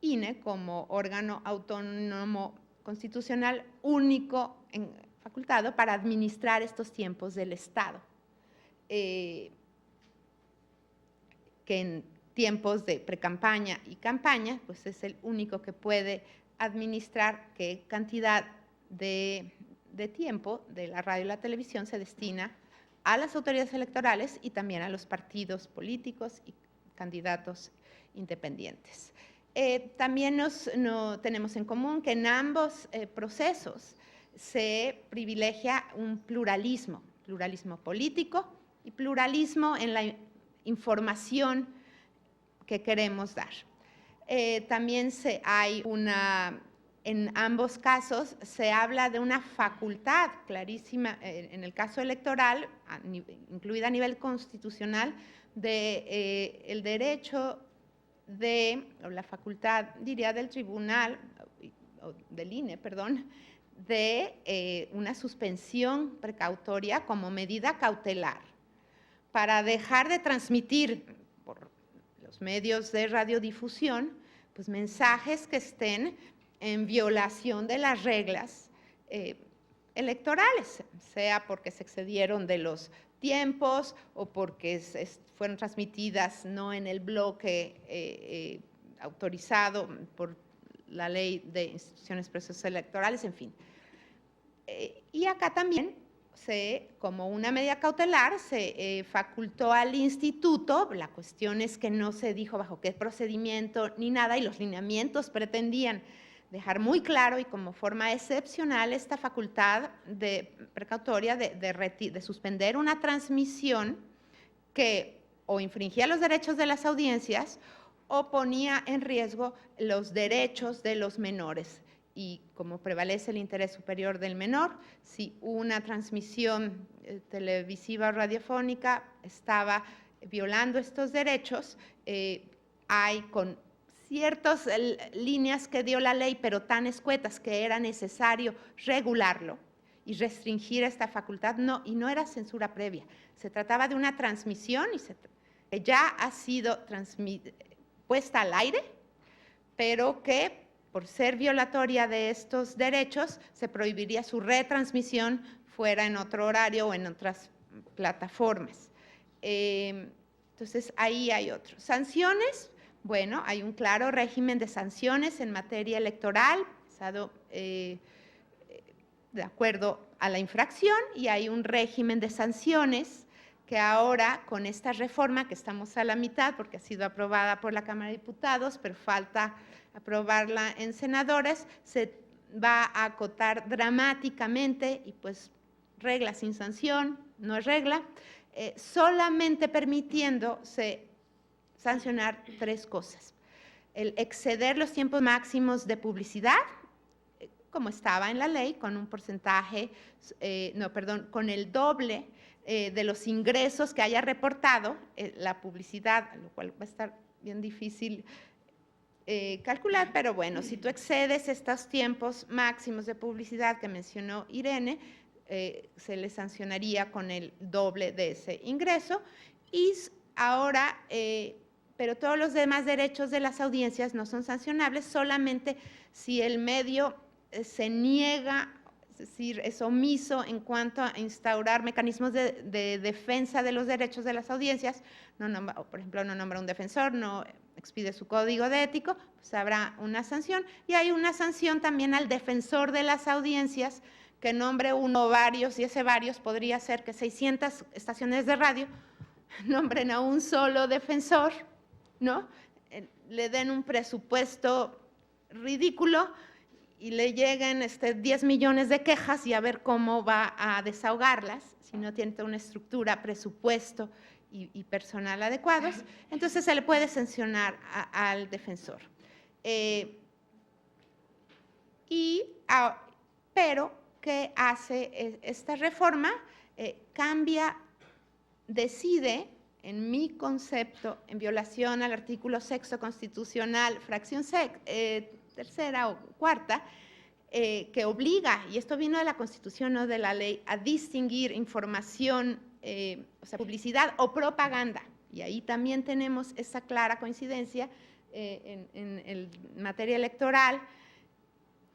INE, como órgano autónomo constitucional único facultado para administrar estos tiempos del Estado, que en tiempos de precampaña y campaña, pues es el único que puede administrar qué cantidad de tiempo de la radio y la televisión se destina a las autoridades electorales y también a los partidos políticos y candidatos independientes. También tenemos en común que en ambos procesos se privilegia un pluralismo político y pluralismo en la información que queremos dar. También en ambos casos se habla de una facultad clarísima, en el caso electoral, incluida a nivel constitucional, el derecho o la facultad, diría, del tribunal, o del INE, perdón, de una suspensión precautoria como medida cautelar para dejar de transmitir por los medios de radiodifusión pues mensajes que estén en violación de las reglas electorales, sea porque se excedieron de los tiempos o porque fueron transmitidas no en el bloque autorizado por la ley de instituciones y procesos electorales, en fin. Y acá también, como una medida cautelar, se facultó al instituto. La cuestión es que no se dijo bajo qué procedimiento ni nada, y los lineamientos pretendían dejar muy claro y como forma excepcional esta facultad precautoria de suspender una transmisión que o infringía los derechos de las audiencias o ponía en riesgo los derechos de los menores. Y como prevalece el interés superior del menor, si una transmisión televisiva o radiofónica estaba violando estos derechos, hay con ciertas líneas que dio la ley, pero tan escuetas que era necesario regularlo y restringir esta facultad, y no era censura previa. Se trataba de una transmisión que ya ha sido puesta al aire, pero que por ser violatoria de estos derechos se prohibiría su retransmisión fuera en otro horario o en otras plataformas. Entonces, ahí hay sanciones. Bueno, hay un claro régimen de sanciones en materia electoral, basado de acuerdo a la infracción, y hay un régimen de sanciones que ahora, con esta reforma, que estamos a la mitad porque ha sido aprobada por la Cámara de Diputados, pero falta aprobarla en senadores, se va a acotar dramáticamente, y pues regla sin sanción no es regla, solamente permitiéndose sancionar 3 cosas: el exceder los tiempos máximos de publicidad, como estaba en la ley, con un porcentaje, con el doble de los ingresos que haya reportado la publicidad, lo cual va a estar bien difícil calcular, pero bueno, si tú excedes estos tiempos máximos de publicidad que mencionó Irene, se le sancionaría con el doble de ese ingreso. Y ahora, pero todos los demás derechos de las audiencias no son sancionables, solamente si el medio se niega, es decir, es omiso en cuanto a instaurar mecanismos de defensa de los derechos de las audiencias, por ejemplo, no nombra un defensor, no expide su código de ético, pues habrá una sanción. Y hay una sanción también al defensor de las audiencias, que nombre uno o varios, y ese varios podría ser que 600 estaciones de radio nombren a un solo defensor, ¿no? Le den un presupuesto ridículo y le lleguen 10 millones de quejas, y a ver cómo va a desahogarlas si no tiene una estructura, presupuesto y personal adecuados. Entonces se le puede sancionar al defensor. Pero, ¿qué hace esta reforma? Decide, en mi concepto, en violación al artículo 6º constitucional, fracción tercera o cuarta, que obliga, y esto vino de la Constitución, no de la ley, a distinguir información, o sea, publicidad o propaganda. Y ahí también tenemos esa clara coincidencia en materia electoral,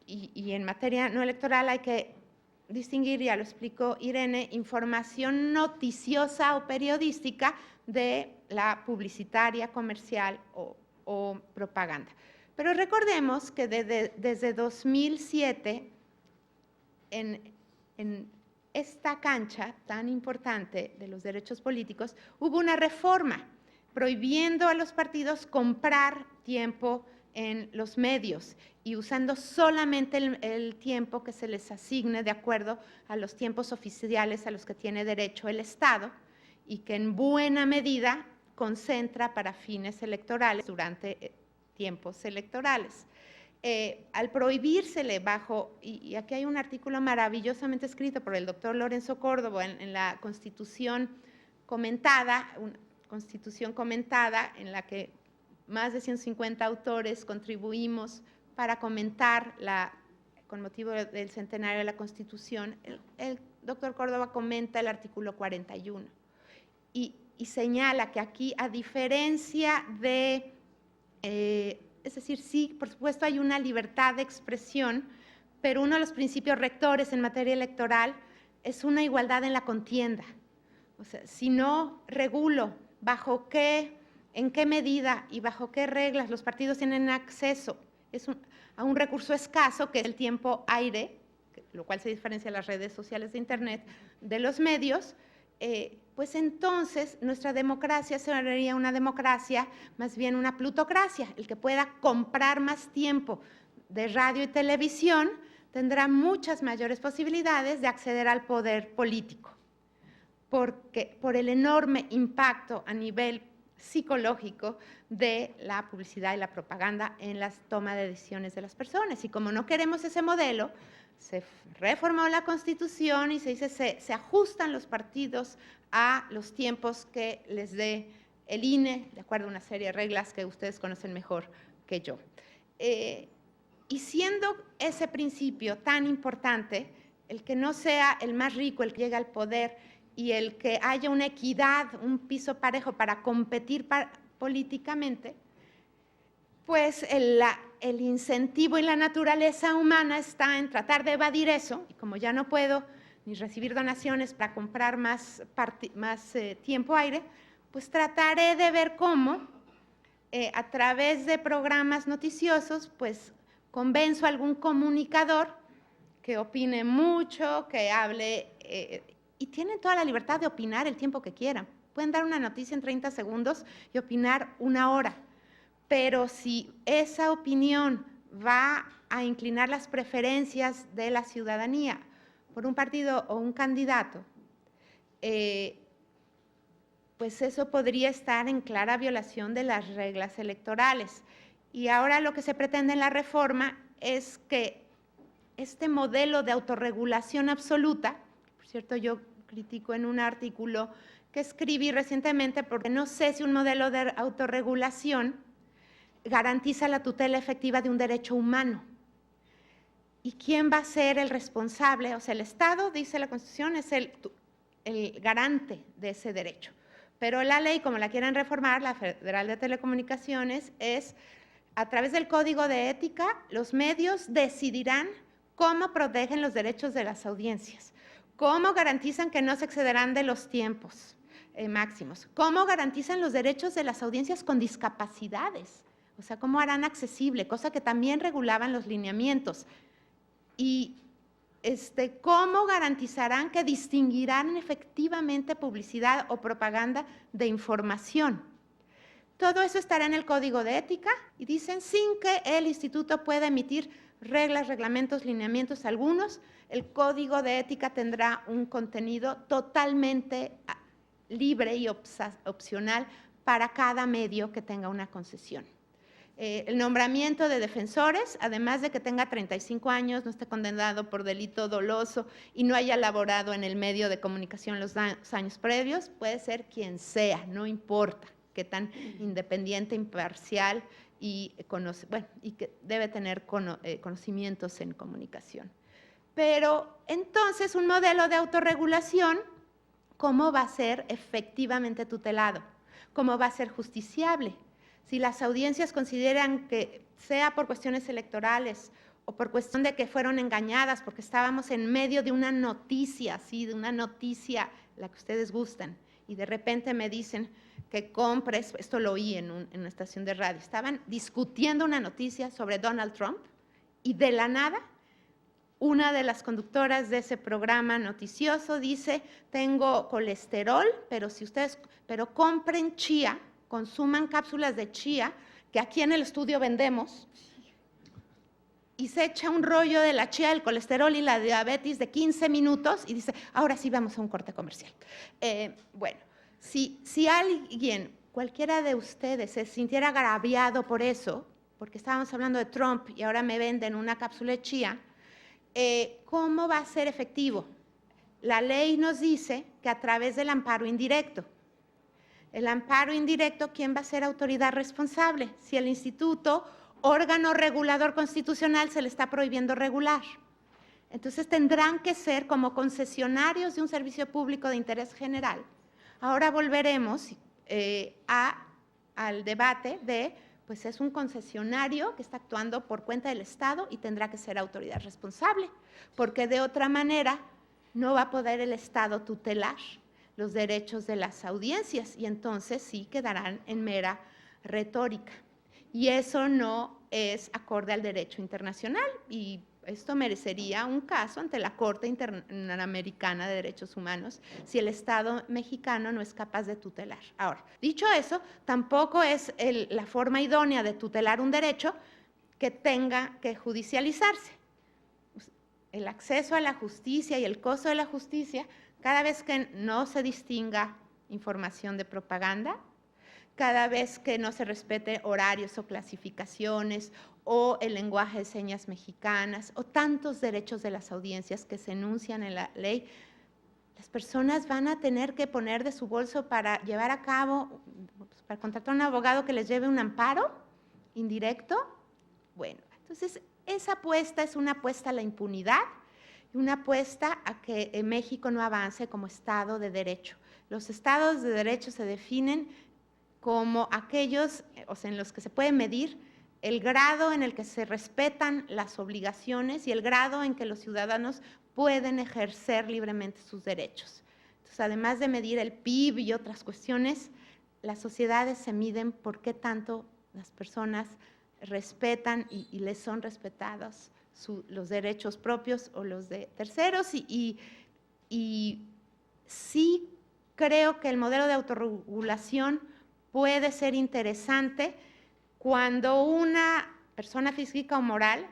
y en materia no electoral hay que distinguir, ya lo explicó Irene, información noticiosa o periodística de la publicitaria, comercial o propaganda. Pero recordemos que desde 2007, en esta cancha tan importante de los derechos políticos, hubo una reforma prohibiendo a los partidos comprar tiempo en los medios y usando solamente el tiempo que se les asigne de acuerdo a los tiempos oficiales a los que tiene derecho el Estado, y que en buena medida concentra para fines electorales durante tiempos electorales. Al prohibírsele y aquí hay un artículo maravillosamente escrito por el doctor Lorenzo Córdoba en la Constitución comentada, en la que más de 150 autores contribuimos para comentar con motivo del centenario de la Constitución. El doctor Córdoba comenta el artículo 41 y señala que aquí, a diferencia de, es decir, sí, por supuesto hay una libertad de expresión, pero uno de los principios rectores en materia electoral es una igualdad en la contienda. O sea, si no regulo en qué medida y bajo qué reglas los partidos tienen acceso a un recurso escaso, que es el tiempo aire, lo cual se diferencia de las redes sociales de Internet, de los medios, pues entonces nuestra democracia sería una democracia, más bien una plutocracia. El que pueda comprar más tiempo de radio y televisión tendrá muchas mayores posibilidades de acceder al poder político, porque por el enorme impacto a nivel psicológico de la publicidad y la propaganda en la toma de decisiones de las personas. Y como no queremos ese modelo, se reformó la Constitución y se dice se ajustan los partidos a los tiempos que les dé el INE, de acuerdo a una serie de reglas que ustedes conocen mejor que yo. Y siendo ese principio tan importante, el que no sea el más rico el que llegue al poder, y el que haya una equidad, un piso parejo para competir políticamente, pues el incentivo y la naturaleza humana está en tratar de evadir eso, y como ya no puedo ni recibir donaciones para comprar más tiempo aire, pues trataré de ver cómo a través de programas noticiosos, pues convenzo a algún comunicador que opine mucho, que hable, y tienen toda la libertad de opinar el tiempo que quieran. Pueden dar una noticia en 30 segundos y opinar 1 hora, pero si esa opinión va a inclinar las preferencias de la ciudadanía por un partido o un candidato, pues eso podría estar en clara violación de las reglas electorales. Y ahora lo que se pretende en la reforma es que este modelo de autorregulación absoluta, por cierto, yo critico en un artículo que escribí recientemente porque no sé si un modelo de autorregulación garantiza la tutela efectiva de un derecho humano. ¿Y quién va a ser el responsable? O sea, el Estado, dice la Constitución, es el garante de ese derecho. Pero la ley, como la quieren reformar, la Federal de Telecomunicaciones, es a través del Código de Ética, los medios decidirán cómo protegen los derechos de las audiencias, cómo garantizan que no se excederán de los tiempos máximos, cómo garantizan los derechos de las audiencias con discapacidades, o sea, cómo harán accesible, cosa que también regulaban los lineamientos, y cómo garantizarán que distinguirán efectivamente publicidad o propaganda de información. Todo eso estará en el Código de Ética y dicen sin que el instituto pueda emitir reglas, reglamentos, lineamientos algunos, el Código de Ética tendrá un contenido totalmente libre y opcional para cada medio que tenga una concesión. El nombramiento de defensores, además de que tenga 35 años, no esté condenado por delito doloso y no haya laborado en el medio de comunicación los años previos, puede ser quien sea, no importa qué tan independiente, imparcial y que debe tener conocimientos en comunicación. Pero entonces un modelo de autorregulación, ¿cómo va a ser efectivamente tutelado? ¿Cómo va a ser justiciable? Si las audiencias consideran que sea por cuestiones electorales o por cuestión de que fueron engañadas porque estábamos en medio de una noticia, sí, de una noticia, la que ustedes gustan, y de repente me dicen que compres, esto lo oí en una estación de radio, estaban discutiendo una noticia sobre Donald Trump y de la nada una de las conductoras de ese programa noticioso dice, tengo colesterol, pero compren chía, consuman cápsulas de chía, que aquí en el estudio vendemos, y se echa un rollo de la chía, el colesterol y la diabetes de 15 minutos y dice, ahora sí vamos a un corte comercial. Bueno, si alguien, cualquiera de ustedes, se sintiera agraviado por eso, porque estábamos hablando de Trump y ahora me venden una cápsula de chía, ¿cómo va a ser efectivo? La ley nos dice que a través del amparo indirecto. El amparo indirecto, ¿quién va a ser autoridad responsable? Si el instituto, órgano regulador constitucional, se le está prohibiendo regular. Entonces tendrán que ser como concesionarios de un servicio público de interés general. Ahora volveremos al debate de, pues es un concesionario que está actuando por cuenta del Estado y tendrá que ser autoridad responsable, porque de otra manera no va a poder el Estado tutelar los derechos de las audiencias y entonces sí quedarán en mera retórica. Y eso no es acorde al derecho internacional y esto merecería un caso ante la Corte Interamericana de Derechos Humanos si el Estado mexicano no es capaz de tutelar. Ahora, dicho eso, tampoco es la forma idónea de tutelar un derecho que tenga que judicializarse. El acceso a la justicia y el costo de la justicia, cada vez que no se distinga información de propaganda, cada vez que no se respete horarios o clasificaciones o el lenguaje de señas mexicanas o tantos derechos de las audiencias que se enuncian en la ley, las personas van a tener que poner de su bolso para llevar a cabo, para contratar a un abogado que les lleve un amparo indirecto. Bueno, entonces esa apuesta es una apuesta a la impunidad y una apuesta a que México no avance como Estado de Derecho. Los estados de derecho se definen como aquellos, o sea, en los que se puede medir el grado en el que se respetan las obligaciones y el grado en que los ciudadanos pueden ejercer libremente sus derechos. Entonces, además de medir el PIB y otras cuestiones, las sociedades se miden por qué tanto las personas respetan y les son respetados los derechos propios o los de terceros, y sí creo que el modelo de autorregulación puede ser interesante cuando una persona física o moral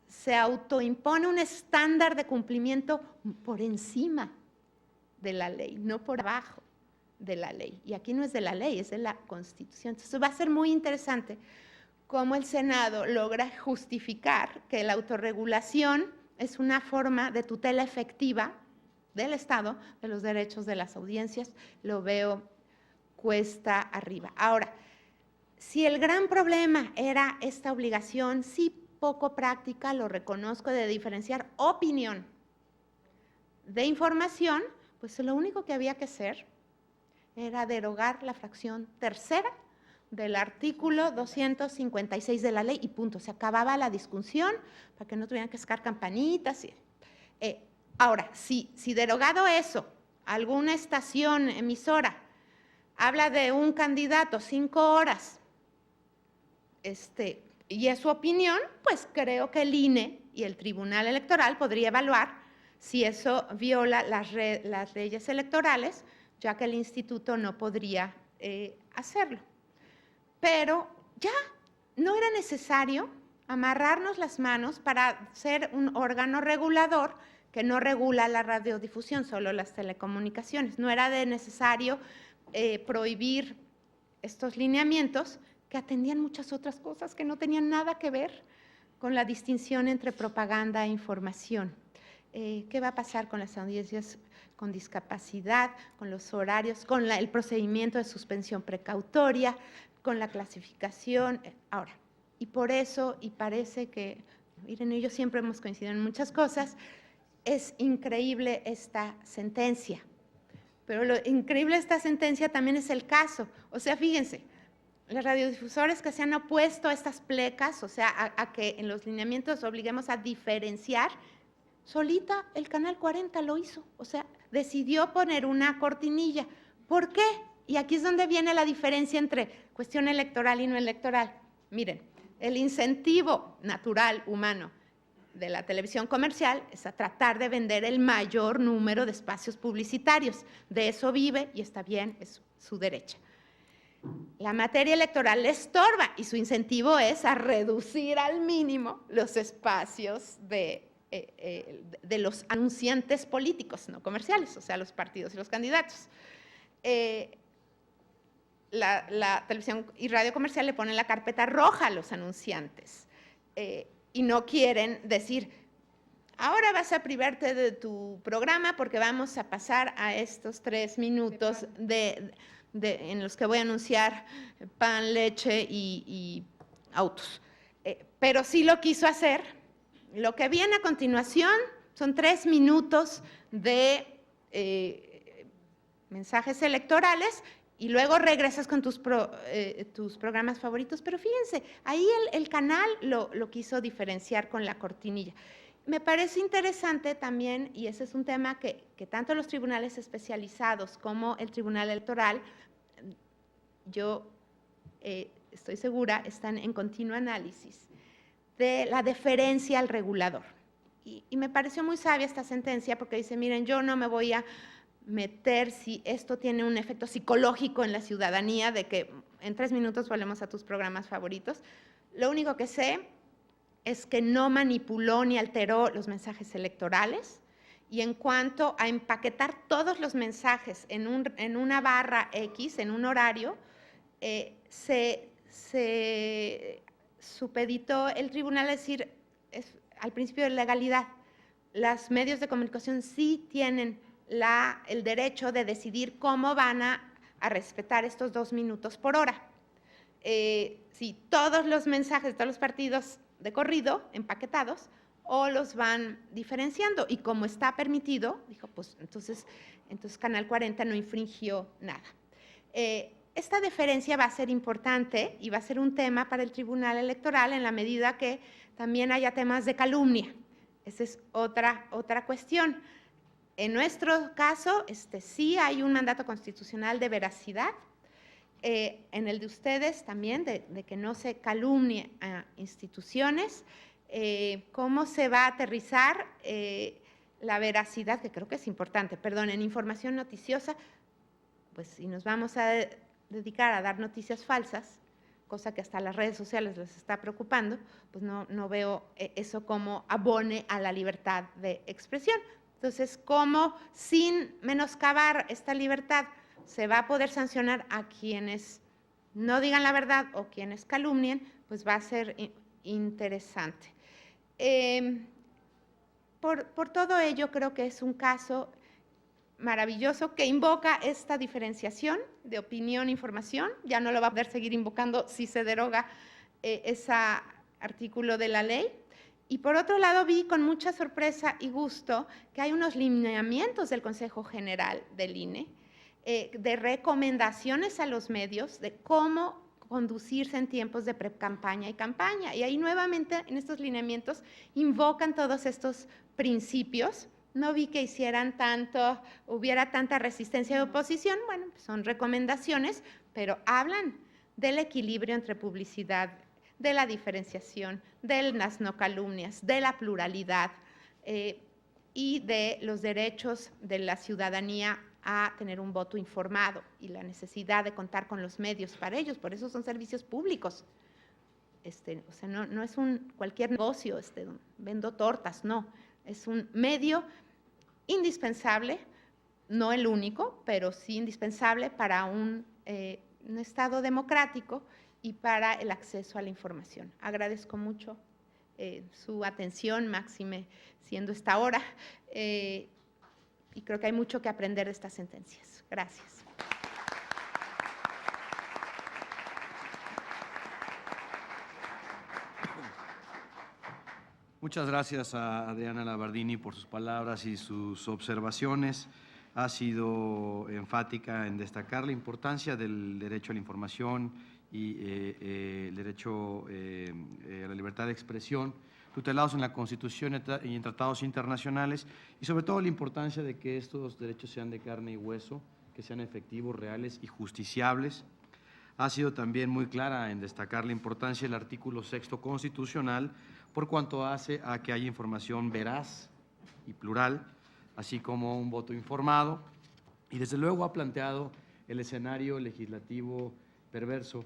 se autoimpone un estándar de cumplimiento por encima de la ley, no por abajo de la ley. Y aquí no es de la ley, es de la Constitución. Entonces va a ser muy interesante cómo el Senado logra justificar que la autorregulación es una forma de tutela efectiva del Estado de los derechos de las audiencias. Lo veo cuesta arriba. Ahora, si el gran problema era esta obligación, sí poco práctica, lo reconozco, de diferenciar opinión de información, pues lo único que había que hacer era derogar la fracción tercera del artículo 256 de la ley y punto. Se acababa la discusión para que no tuvieran que sacar campanitas. Ahora, si derogado eso, alguna estación emisora habla de un candidato 5 horas, y es su opinión, pues creo que el INE y el Tribunal Electoral podría evaluar si eso viola las leyes electorales, ya que el instituto no podría hacerlo. Pero ya no era necesario amarrarnos las manos para ser un órgano regulador que no regula la radiodifusión, solo las telecomunicaciones. No era necesario prohibir estos lineamientos que atendían muchas otras cosas que no tenían nada que ver con la distinción entre propaganda e información. ¿Qué va a pasar con las audiencias con discapacidad, con los horarios, con el procedimiento de suspensión precautoria, con la clasificación? Ahora, y por eso, y parece que, miren, ellos siempre hemos coincidido en muchas cosas, es increíble esta sentencia. Pero lo increíble de esta sentencia también es el caso. O sea, fíjense, los radiodifusores que se han opuesto a estas plecas, o sea, a que en los lineamientos obliguemos a diferenciar, solita el Canal 40 lo hizo. O sea, decidió poner una cortinilla. ¿Por qué? Y aquí es donde viene la diferencia entre cuestión electoral y no electoral. Miren, el incentivo natural, humano, de la televisión comercial es a tratar de vender el mayor número de espacios publicitarios. De eso vive y está bien, es su derecho. La materia electoral le estorba y su incentivo es a reducir al mínimo los espacios de los anunciantes políticos, no comerciales, o sea, los partidos y los candidatos. La televisión y radio comercial le ponen la carpeta roja a los anunciantes. Y no quieren decir, ahora vas a privarte de tu programa porque vamos a pasar a estos 3 minutos en los que voy a anunciar pan, leche y autos. Pero sí lo quiso hacer. Lo que viene a continuación son 3 minutos de mensajes electorales y luego regresas con tus programas favoritos. Pero fíjense, ahí el canal lo quiso diferenciar con la cortinilla. Me parece interesante también, y ese es un tema que tanto los tribunales especializados como el Tribunal Electoral, yo estoy segura, están en continuo análisis de la deferencia al regulador. Y me pareció muy sabia esta sentencia porque dice, miren, yo no me voy a meter si esto tiene un efecto psicológico en la ciudadanía de que en 3 minutos volvemos a tus programas favoritos. Lo único que sé es que no manipuló ni alteró los mensajes electorales, y en cuanto a empaquetar todos los mensajes en una barra X, en un horario, se supeditó el tribunal a decir, al principio de legalidad, los medios de comunicación sí tienen el derecho de decidir cómo van a respetar estos 2 minutos por hora. Si todos los mensajes de todos los partidos de corrido, empaquetados, o los van diferenciando. Y como está permitido, dijo, pues entonces Canal 40 no infringió nada. Esta deferencia va a ser importante y va a ser un tema para el Tribunal Electoral en la medida que también haya temas de calumnia. Esa es otra cuestión. En nuestro caso, sí hay un mandato constitucional de veracidad en el de ustedes también, de que no se calumnie a instituciones, cómo se va a aterrizar la veracidad, que creo que es importante, perdón, en información noticiosa, pues si nos vamos a dedicar a dar noticias falsas, cosa que hasta las redes sociales les está preocupando, pues no veo eso como abone a la libertad de expresión. Entonces, ¿cómo sin menoscabar esta libertad se va a poder sancionar a quienes no digan la verdad o quienes calumnien? Pues va a ser interesante. Por todo ello, creo que es un caso maravilloso que invoca esta diferenciación de opinión e información. Ya no lo va a poder seguir invocando si se deroga ese artículo de la ley. Y por otro lado, vi con mucha sorpresa y gusto que hay unos lineamientos del Consejo General del INE, de recomendaciones a los medios de cómo conducirse en tiempos de pre-campaña y campaña. Y ahí nuevamente en estos lineamientos invocan todos estos principios. No vi que hubiera tanta resistencia de oposición. Bueno, pues son recomendaciones, pero hablan del equilibrio entre publicidad, de la diferenciación, de las no calumnias, de la pluralidad y de los derechos de la ciudadanía a tener un voto informado y la necesidad de contar con los medios para ellos. Por eso son servicios públicos. O sea, no es cualquier negocio, vendo tortas, no. Es un medio indispensable, no el único, pero sí indispensable para un Estado democrático y para el acceso a la información. Agradezco mucho su atención, máxime siendo esta hora, y creo que hay mucho que aprender de estas sentencias. Gracias. Muchas gracias a Adriana Labardini por sus palabras y sus observaciones. Ha sido enfática en destacar la importancia del derecho a la información y el derecho a la libertad de expresión, tutelados en la Constitución y en tratados internacionales, y sobre todo la importancia de que estos derechos sean de carne y hueso, que sean efectivos, reales y justiciables. Ha sido también muy clara en destacar la importancia del artículo 6º constitucional por cuanto hace a que haya información veraz y plural, así como un voto informado, y desde luego ha planteado el escenario legislativo perverso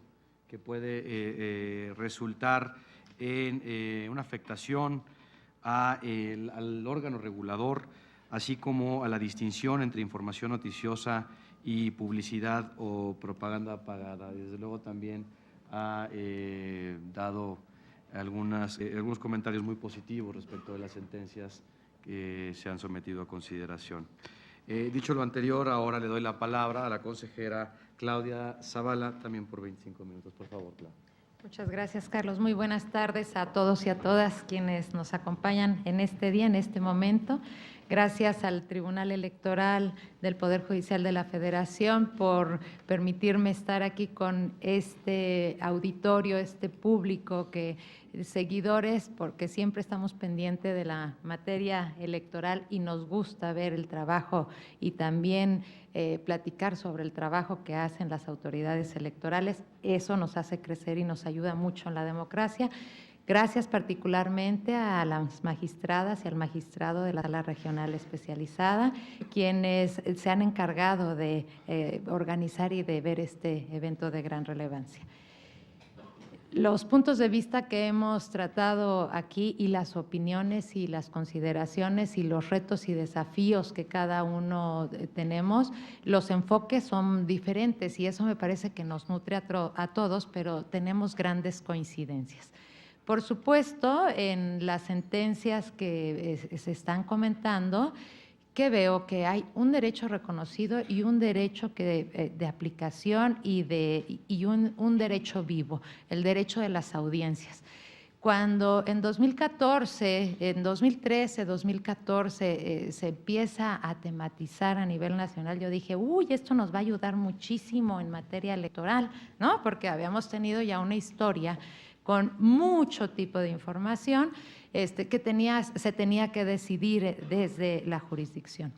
que puede resultar en una afectación al órgano regulador, así como a la distinción entre información noticiosa y publicidad o propaganda pagada. Desde luego también ha dado algunos comentarios muy positivos respecto de las sentencias que se han sometido a consideración. Dicho lo anterior, ahora le doy la palabra a la consejera Claudia Zavala, también por 25 minutos. Por favor, Claudia. Muchas gracias, Carlos. Muy buenas tardes a todos y a todas quienes nos acompañan en este día, en este momento. Gracias al Tribunal Electoral del Poder Judicial de la Federación por permitirme estar aquí con este auditorio, este público, seguidores, porque siempre estamos pendientes de la materia electoral y nos gusta ver el trabajo y también platicar sobre el trabajo que hacen las autoridades electorales. Eso nos hace crecer y nos ayuda mucho en la democracia. Gracias particularmente a las magistradas y al magistrado de la Sala Regional Especializada, quienes se han encargado de organizar y de ver este evento de gran relevancia. Los puntos de vista que hemos tratado aquí y las opiniones y las consideraciones y los retos y desafíos que cada uno tenemos, los enfoques son diferentes y eso me parece que nos nutre a todos, pero tenemos grandes coincidencias. Por supuesto, en las sentencias que se están comentando, que veo que hay un derecho reconocido y un derecho de aplicación y un derecho vivo, el derecho de las audiencias. Cuando en 2014, en 2013, 2014 se empieza a tematizar a nivel nacional, yo dije, uy, esto nos va a ayudar muchísimo en materia electoral, ¿no? Porque habíamos tenido ya una historia con mucho tipo de información que se tenía que decidir desde la jurisdicción.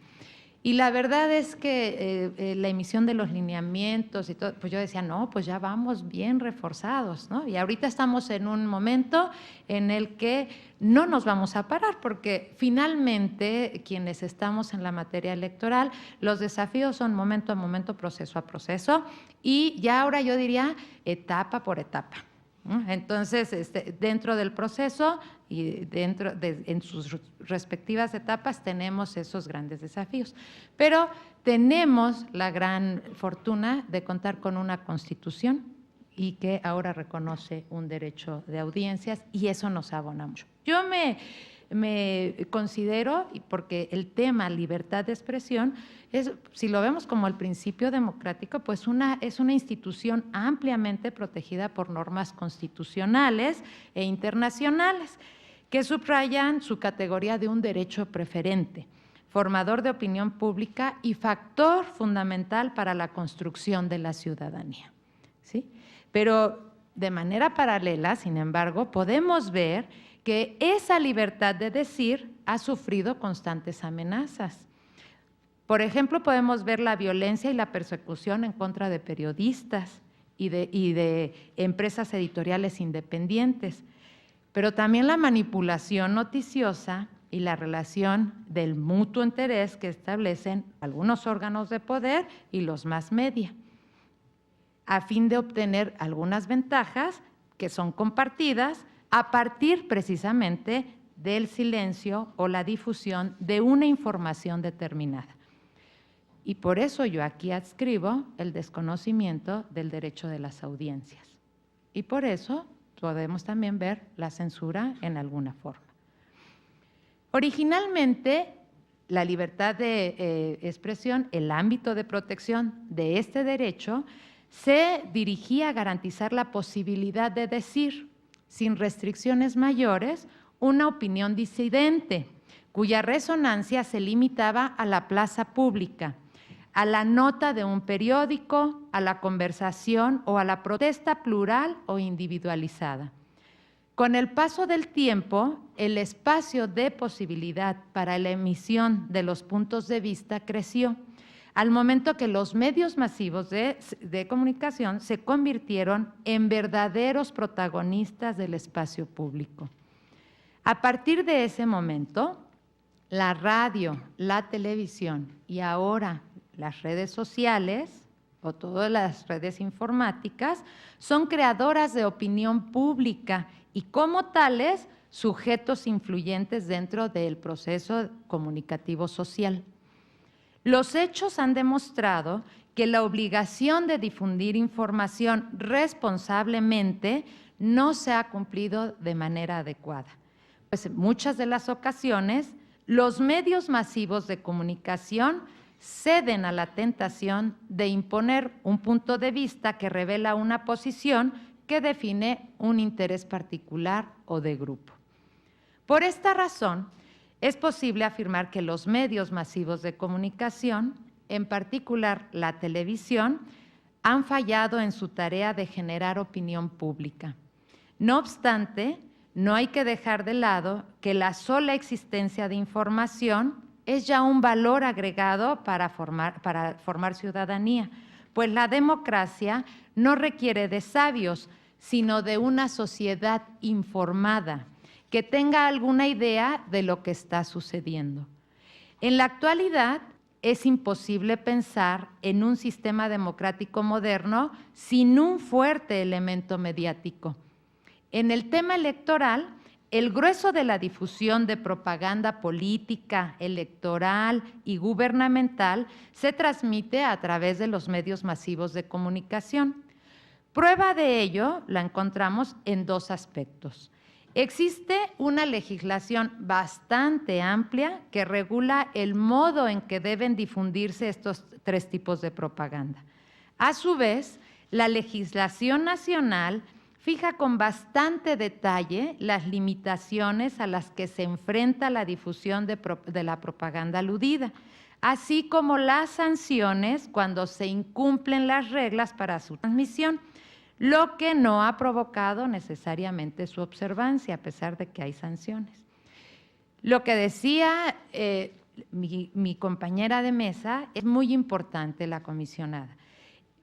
Y la verdad es que la emisión de los lineamientos y todo, pues yo decía, no, pues ya vamos bien reforzados, ¿no? Y ahorita estamos en un momento en el que no nos vamos a parar, porque finalmente quienes estamos en la materia electoral, los desafíos son momento a momento, proceso a proceso, y ya ahora yo diría etapa por etapa, ¿no? Entonces, dentro del proceso y en sus respectivas etapas tenemos esos grandes desafíos. Pero tenemos la gran fortuna de contar con una Constitución y que ahora reconoce un derecho de audiencias, y eso nos abona mucho. Yo me considero, porque el tema libertad de expresión, si lo vemos como el principio democrático, pues es una institución ampliamente protegida por normas constitucionales e internacionales que subrayan su categoría de un derecho preferente, formador de opinión pública y factor fundamental para la construcción de la ciudadanía, ¿sí? Pero de manera paralela, sin embargo, podemos ver que esa libertad de decir ha sufrido constantes amenazas. Por ejemplo, podemos ver la violencia y la persecución en contra de periodistas y de empresas editoriales independientes, pero también la manipulación noticiosa y la relación del mutuo interés que establecen algunos órganos de poder y los mass media, a fin de obtener algunas ventajas que son compartidas a partir precisamente del silencio o la difusión de una información determinada. Y por eso yo aquí adscribo el desconocimiento del derecho de las audiencias. Y por eso podemos también ver la censura en alguna forma. Originalmente, la libertad de expresión, el ámbito de protección de este derecho, se dirigía a garantizar la posibilidad de decir, sin restricciones mayores, una opinión disidente, cuya resonancia se limitaba a la plaza pública, a la nota de un periódico, a la conversación o a la protesta plural o individualizada. Con el paso del tiempo, el espacio de posibilidad para la emisión de los puntos de vista creció, al momento que los medios masivos de comunicación se convirtieron en verdaderos protagonistas del espacio público. A partir de ese momento, la radio, la televisión y ahora las redes sociales o todas las redes informáticas son creadoras de opinión pública y como tales sujetos influyentes dentro del proceso comunicativo social. Los hechos han demostrado que la obligación de difundir información responsablemente no se ha cumplido de manera adecuada. Pues en muchas de las ocasiones, los medios masivos de comunicación ceden a la tentación de imponer un punto de vista que revela una posición que define un interés particular o de grupo. Por esta razón, es posible afirmar que los medios masivos de comunicación, en particular la televisión, han fallado en su tarea de generar opinión pública. No obstante, no hay que dejar de lado que la sola existencia de información es ya un valor agregado para formar ciudadanía, pues la democracia no requiere de sabios, sino de una sociedad informada, que tenga alguna idea de lo que está sucediendo. En la actualidad, es imposible pensar en un sistema democrático moderno sin un fuerte elemento mediático. En el tema electoral, el grueso de la difusión de propaganda política, electoral y gubernamental se transmite a través de los medios masivos de comunicación. Prueba de ello la encontramos en dos aspectos. Existe una legislación bastante amplia que regula el modo en que deben difundirse estos tres tipos de propaganda. A su vez, la legislación nacional fija con bastante detalle las limitaciones a las que se enfrenta la difusión de la propaganda aludida, así como las sanciones cuando se incumplen las reglas para su transmisión, lo que no ha provocado necesariamente su observancia, a pesar de que hay sanciones. Lo que decía mi compañera de mesa, es muy importante la comisionada.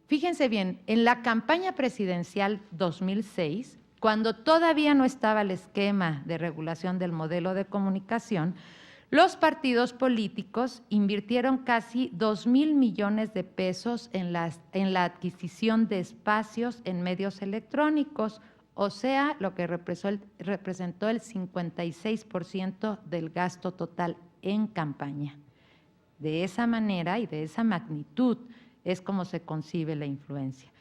Fíjense bien, en la campaña presidencial 2006, cuando todavía no estaba el esquema de regulación del modelo de comunicación, los partidos políticos invirtieron casi 2,000 millones de pesos en la adquisición de espacios en medios electrónicos, o sea, lo que representó el 56% del gasto total en campaña. De esa manera y de esa magnitud es como se concibe la influencia.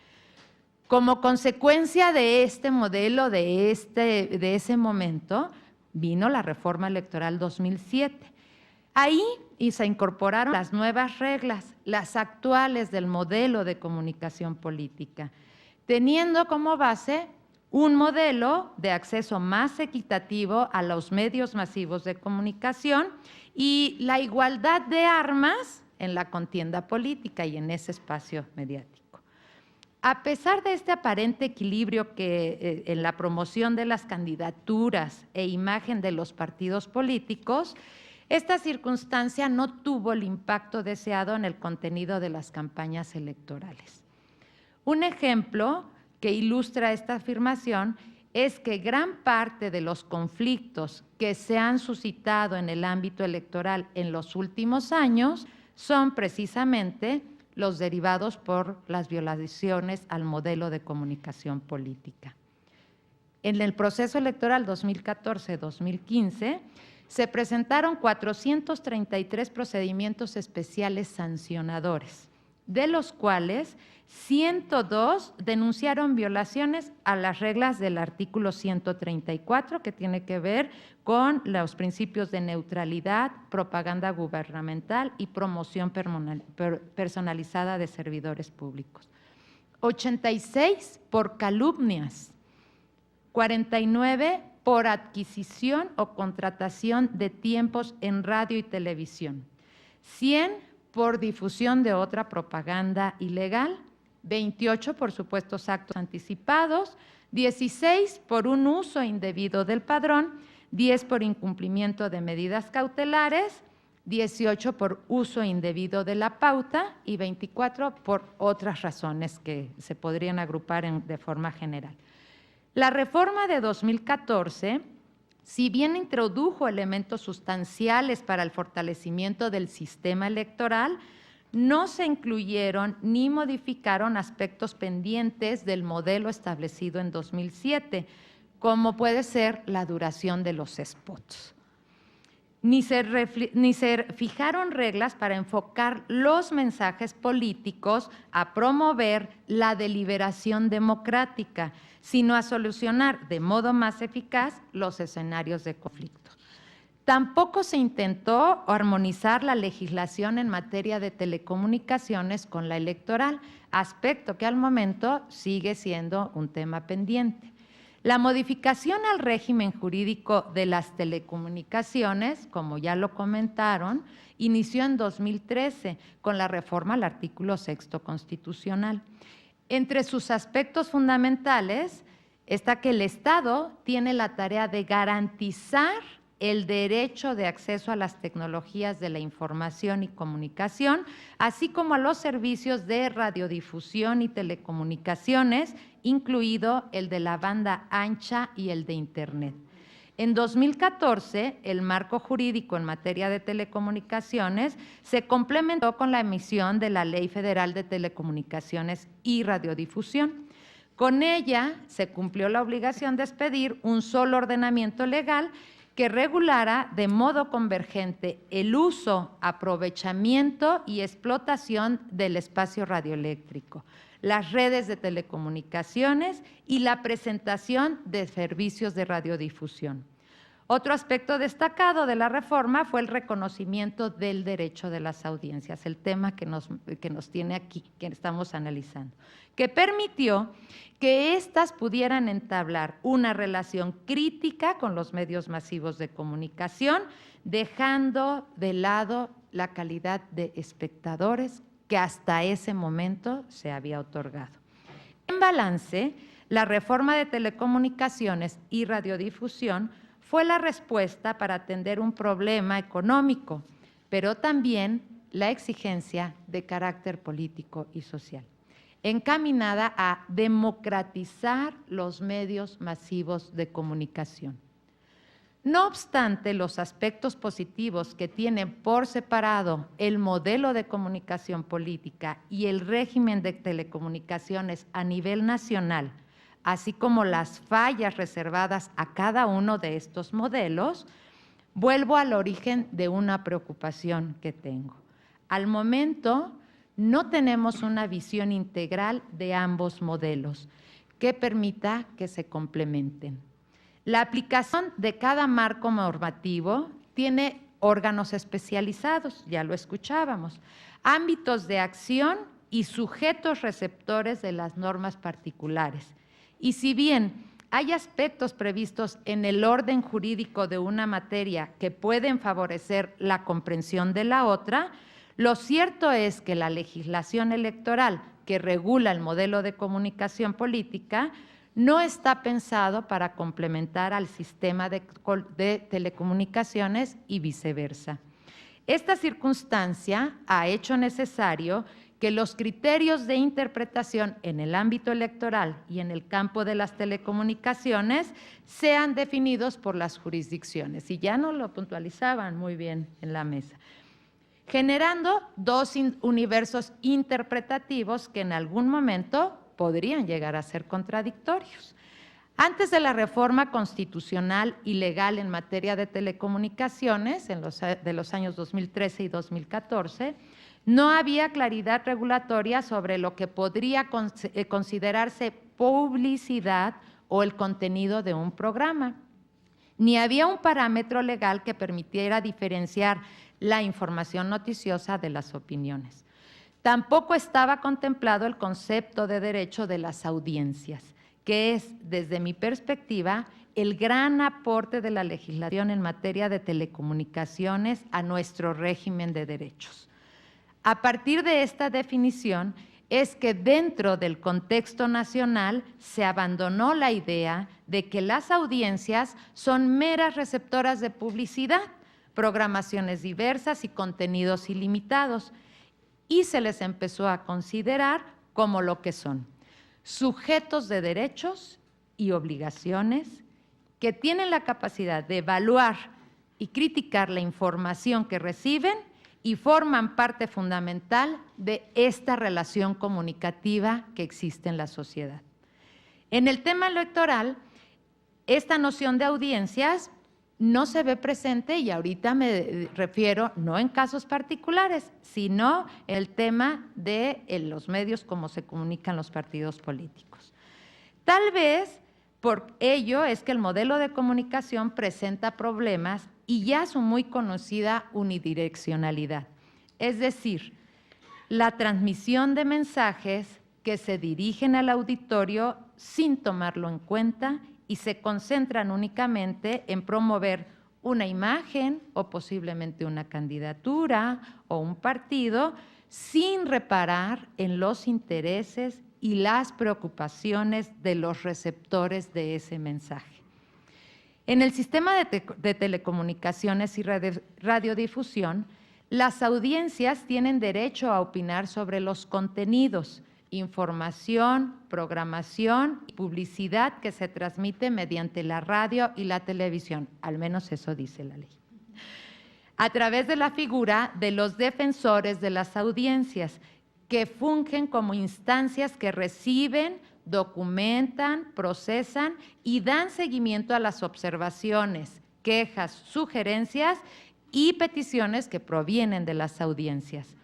Como consecuencia de este modelo, de ese momento, vino la reforma electoral 2007. Ahí se incorporaron las nuevas reglas, las actuales del modelo de comunicación política, teniendo como base un modelo de acceso más equitativo a los medios masivos de comunicación y la igualdad de armas en la contienda política y en ese espacio mediático. A pesar de este aparente equilibrio que en la promoción de las candidaturas e imagen de los partidos políticos, esta circunstancia no tuvo el impacto deseado en el contenido de las campañas electorales. Un ejemplo que ilustra esta afirmación es que gran parte de los conflictos que se han suscitado en el ámbito electoral en los últimos años son precisamente los derivados por las violaciones al modelo de comunicación política. En el proceso electoral 2014-2015 se presentaron 433 procedimientos especiales sancionadores, de los cuales 102 denunciaron violaciones a las reglas del artículo 134, que tiene que ver con los principios de neutralidad, propaganda gubernamental y promoción personalizada de servidores públicos. 86 por calumnias, 49 por adquisición o contratación de tiempos en radio y televisión, 100 por difusión de otra propaganda ilegal, 28 por supuestos actos anticipados, 16 por un uso indebido del padrón, 10 por incumplimiento de medidas cautelares, 18 por uso indebido de la pauta y 24 por otras razones que se podrían agrupar de forma general. La reforma de 2014, si bien introdujo elementos sustanciales para el fortalecimiento del sistema electoral, no se incluyeron ni modificaron aspectos pendientes del modelo establecido en 2007, como puede ser la duración de los spots. Ni se fijaron reglas para enfocar los mensajes políticos a promover la deliberación democrática, sino a solucionar de modo más eficaz los escenarios de conflicto. Tampoco se intentó armonizar la legislación en materia de telecomunicaciones con la electoral, aspecto que al momento sigue siendo un tema pendiente. La modificación al régimen jurídico de las telecomunicaciones, como ya lo comentaron, inició en 2013 con la reforma al artículo 6º constitucional. Entre sus aspectos fundamentales está que el Estado tiene la tarea de garantizar el derecho de acceso a las tecnologías de la información y comunicación, así como a los servicios de radiodifusión y telecomunicaciones, incluido el de la banda ancha y el de Internet. En 2014, el marco jurídico en materia de telecomunicaciones se complementó con la emisión de la Ley Federal de Telecomunicaciones y Radiodifusión. Con ella se cumplió la obligación de expedir un solo ordenamiento legal que regulara de modo convergente el uso, aprovechamiento y explotación del espacio radioeléctrico, las redes de telecomunicaciones y la presentación de servicios de radiodifusión. Otro aspecto destacado de la reforma fue el reconocimiento del derecho de las audiencias, el tema que nos tiene aquí, que estamos analizando, que permitió que éstas pudieran entablar una relación crítica con los medios masivos de comunicación, dejando de lado la calidad de espectadores que hasta ese momento se había otorgado. En balance, la reforma de telecomunicaciones y radiodifusión fue la respuesta para atender un problema económico, pero también la exigencia de carácter político y social, encaminada a democratizar los medios masivos de comunicación. No obstante, los aspectos positivos que tienen por separado el modelo de comunicación política y el régimen de telecomunicaciones a nivel nacional, así como las fallas reservadas a cada uno de estos modelos, vuelvo al origen de una preocupación que tengo. Al momento, no tenemos una visión integral de ambos modelos que permita que se complementen. La aplicación de cada marco normativo tiene órganos especializados, ya lo escuchábamos, ámbitos de acción y sujetos receptores de las normas particulares. Y si bien hay aspectos previstos en el orden jurídico de una materia que pueden favorecer la comprensión de la otra, lo cierto es que la legislación electoral que regula el modelo de comunicación política no está pensado para complementar al sistema de telecomunicaciones y viceversa. Esta circunstancia ha hecho necesario que los criterios de interpretación en el ámbito electoral y en el campo de las telecomunicaciones sean definidos por las jurisdicciones, y ya nos lo puntualizaban muy bien en la mesa, generando dos universos interpretativos que en algún momento podrían llegar a ser contradictorios. Antes de la reforma constitucional y legal en materia de telecomunicaciones, de los años 2013 y 2014, no había claridad regulatoria sobre lo que podría considerarse publicidad o el contenido de un programa. Ni había un parámetro legal que permitiera diferenciar la información noticiosa de las opiniones. Tampoco estaba contemplado el concepto de derecho de las audiencias, que es, desde mi perspectiva, el gran aporte de la legislación en materia de telecomunicaciones a nuestro régimen de derechos. A partir de esta definición es que dentro del contexto nacional se abandonó la idea de que las audiencias son meras receptoras de publicidad, programaciones diversas y contenidos ilimitados, y se les empezó a considerar como lo que son: sujetos de derechos y obligaciones que tienen la capacidad de evaluar y criticar la información que reciben y forman parte fundamental de esta relación comunicativa que existe en la sociedad. En el tema electoral, esta noción de audiencias no se ve presente, y ahorita me refiero no en casos particulares, sino en el tema de los medios, cómo se comunican los partidos políticos. Tal vez por ello es que el modelo de comunicación presenta problemas y ya su muy conocida unidireccionalidad, es decir, la transmisión de mensajes que se dirigen al auditorio sin tomarlo en cuenta y se concentran únicamente en promover una imagen o posiblemente una candidatura o un partido, sin reparar en los intereses y las preocupaciones de los receptores de ese mensaje. En el sistema de telecomunicaciones y radiodifusión, las audiencias tienen derecho a opinar sobre los contenidos, información, programación y publicidad que se transmite mediante la radio y la televisión, al menos eso dice la ley, a través de la figura de los defensores de las audiencias, que fungen como instancias que reciben, documentan, procesan y dan seguimiento a las observaciones, quejas, sugerencias y peticiones que provienen de las audiencias.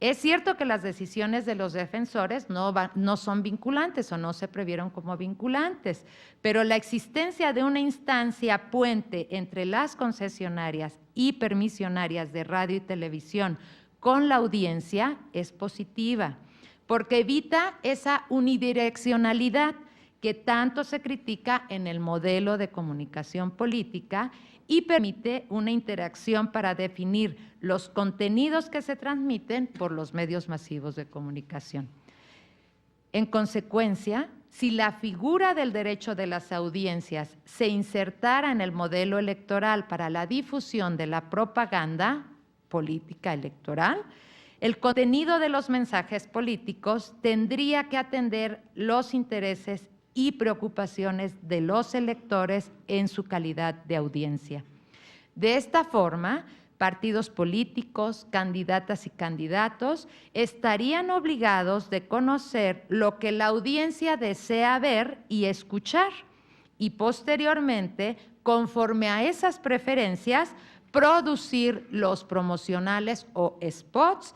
Es cierto que las decisiones de los defensores no son vinculantes o no se previeron como vinculantes, pero la existencia de una instancia puente entre las concesionarias y permisionarias de radio y televisión con la audiencia es positiva, porque evita esa unidireccionalidad que tanto se critica en el modelo de comunicación política y permite una interacción para definir los contenidos que se transmiten por los medios masivos de comunicación. En consecuencia, si la figura del derecho de las audiencias se insertara en el modelo electoral para la difusión de la propaganda, política electoral, el contenido de los mensajes políticos tendría que atender los intereses y preocupaciones de los electores en su calidad de audiencia. De esta forma, partidos políticos, candidatas y candidatos estarían obligados de conocer lo que la audiencia desea ver y escuchar y posteriormente, conforme a esas preferencias, producir los promocionales o spots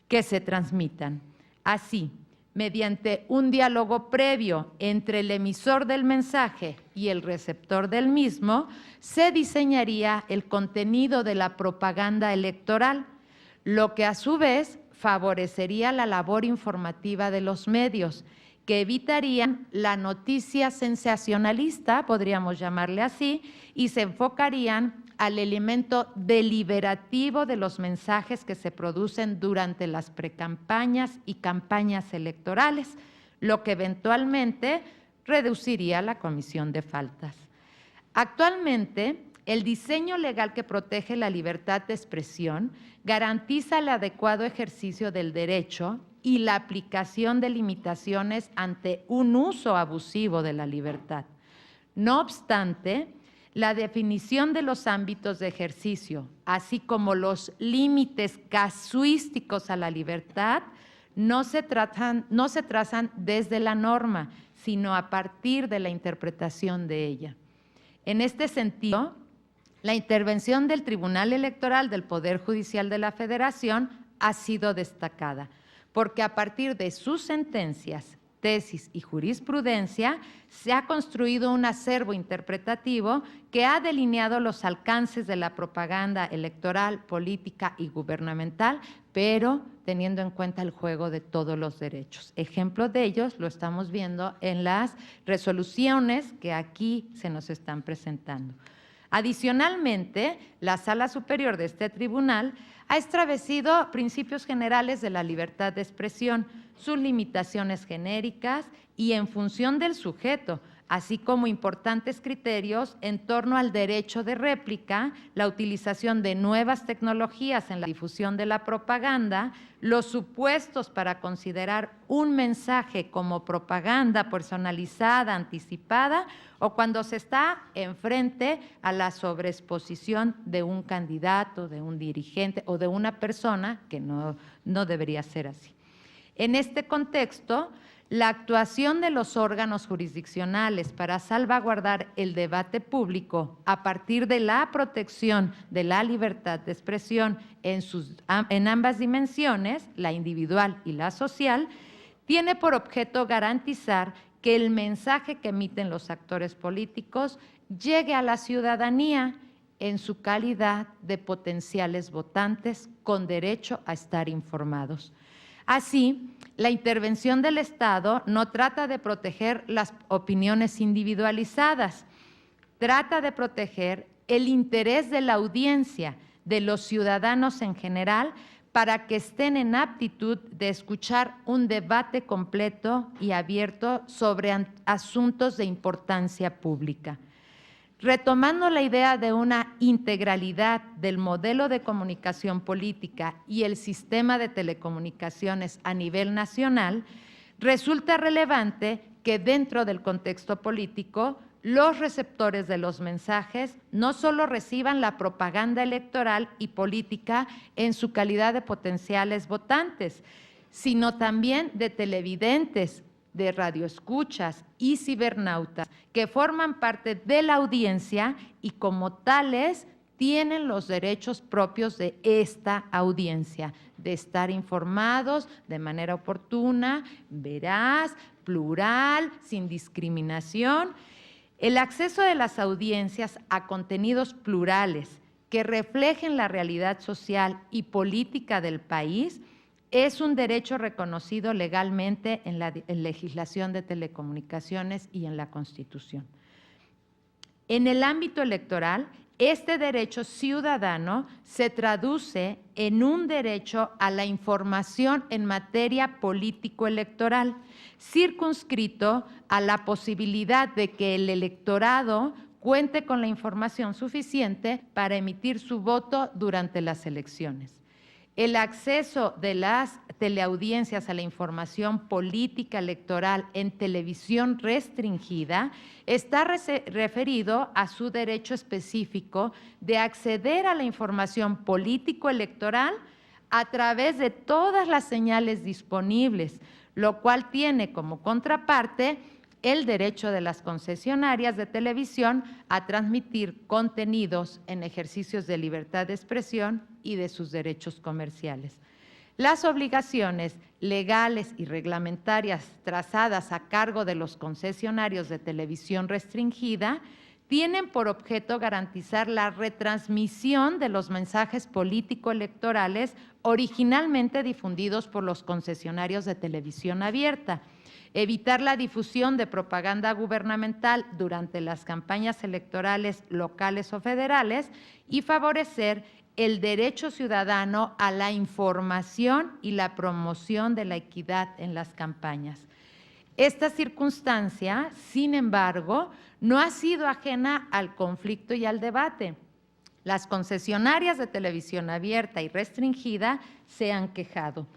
que se transmitan. Así, mediante un diálogo previo entre el emisor del mensaje y el receptor del mismo, se diseñaría el contenido de la propaganda electoral, lo que a su vez favorecería la labor informativa de los medios, que evitarían la noticia sensacionalista, podríamos llamarle así, y se enfocarían al elemento deliberativo de los mensajes que se producen durante las precampañas y campañas electorales, lo que eventualmente reduciría la comisión de faltas. Actualmente, el diseño legal que protege la libertad de expresión garantiza el adecuado ejercicio del derecho y la aplicación de limitaciones ante un uso abusivo de la libertad. No obstante, la definición de los ámbitos de ejercicio, así como los límites casuísticos a la libertad, no se trazan desde la norma, sino a partir de la interpretación de ella. En este sentido, la intervención del Tribunal Electoral del Poder Judicial de la Federación ha sido destacada, porque a partir de sus sentencias, tesis y jurisprudencia, se ha construido un acervo interpretativo que ha delineado los alcances de la propaganda electoral, política y gubernamental, pero teniendo en cuenta el juego de todos los derechos. Ejemplo de ellos lo estamos viendo en las resoluciones que aquí se nos están presentando. Adicionalmente, la Sala Superior de este tribunal ha establecido principios generales de la libertad de expresión, sus limitaciones genéricas y en función del sujeto, así como importantes criterios en torno al derecho de réplica, la utilización de nuevas tecnologías en la difusión de la propaganda, los supuestos para considerar un mensaje como propaganda personalizada, anticipada, o cuando se está enfrente a la sobreexposición de un candidato, de un dirigente o de una persona, que no debería ser así. En este contexto, la actuación de los órganos jurisdiccionales para salvaguardar el debate público a partir de la protección de la libertad de expresión en ambas dimensiones, la individual y la social, tiene por objeto garantizar que el mensaje que emiten los actores políticos llegue a la ciudadanía en su calidad de potenciales votantes con derecho a estar informados. Así, la intervención del Estado no trata de proteger las opiniones individualizadas, trata de proteger el interés de la audiencia, de los ciudadanos en general, para que estén en aptitud de escuchar un debate completo y abierto sobre asuntos de importancia pública. Retomando la idea de una integralidad del modelo de comunicación política y el sistema de telecomunicaciones a nivel nacional, resulta relevante que dentro del contexto político, los receptores de los mensajes no solo reciban la propaganda electoral y política en su calidad de potenciales votantes, sino también de televidentes, de radioescuchas y cibernautas que forman parte de la audiencia y como tales tienen los derechos propios de esta audiencia, de estar informados de manera oportuna, veraz, plural, sin discriminación. El acceso de las audiencias a contenidos plurales que reflejen la realidad social y política del país es un derecho reconocido legalmente en la legislación de telecomunicaciones y en la Constitución. En el ámbito electoral, este derecho ciudadano se traduce en un derecho a la información en materia político-electoral, circunscrito a la posibilidad de que el electorado cuente con la información suficiente para emitir su voto durante las elecciones. El acceso de las teleaudiencias a la información política electoral en televisión restringida está referido a su derecho específico de acceder a la información político-electoral a través de todas las señales disponibles, lo cual tiene como contraparte el derecho de las concesionarias de televisión a transmitir contenidos en ejercicios de libertad de expresión y de sus derechos comerciales. Las obligaciones legales y reglamentarias trazadas a cargo de los concesionarios de televisión restringida tienen por objeto garantizar la retransmisión de los mensajes político-electorales originalmente difundidos por los concesionarios de televisión abierta, evitar la difusión de propaganda gubernamental durante las campañas electorales locales o federales y favorecer el derecho ciudadano a la información y la promoción de la equidad en las campañas. Esta circunstancia, sin embargo, no ha sido ajena al conflicto y al debate. Las concesionarias de televisión abierta y restringida se han quejado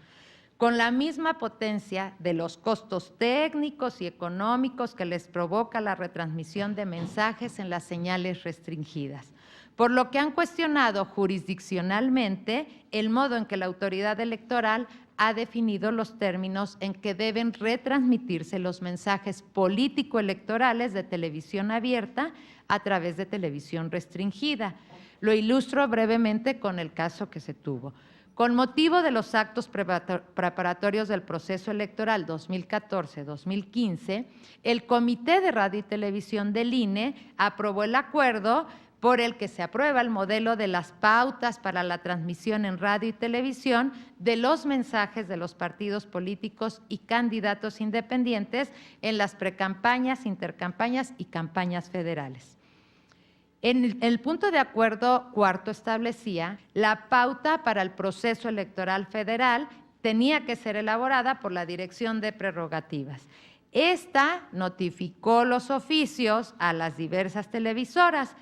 con la misma potencia de los costos técnicos y económicos que les provoca la retransmisión de mensajes en las señales restringidas, por lo que han cuestionado jurisdiccionalmente el modo en que la autoridad electoral ha definido los términos en que deben retransmitirse los mensajes político-electorales de televisión abierta a través de televisión restringida. Lo ilustro brevemente con el caso que se tuvo. Con motivo de los actos preparatorios del proceso electoral 2014-2015, el Comité de Radio y Televisión del INE aprobó el acuerdo por el que se aprueba el modelo de las pautas para la transmisión en radio y televisión de los mensajes de los partidos políticos y candidatos independientes en las precampañas, intercampañas y campañas federales. En el punto de acuerdo cuarto establecía la pauta para el proceso electoral federal tenía que ser elaborada por la Dirección de Prerrogativas. Esta notificó los oficios a las diversas televisoras.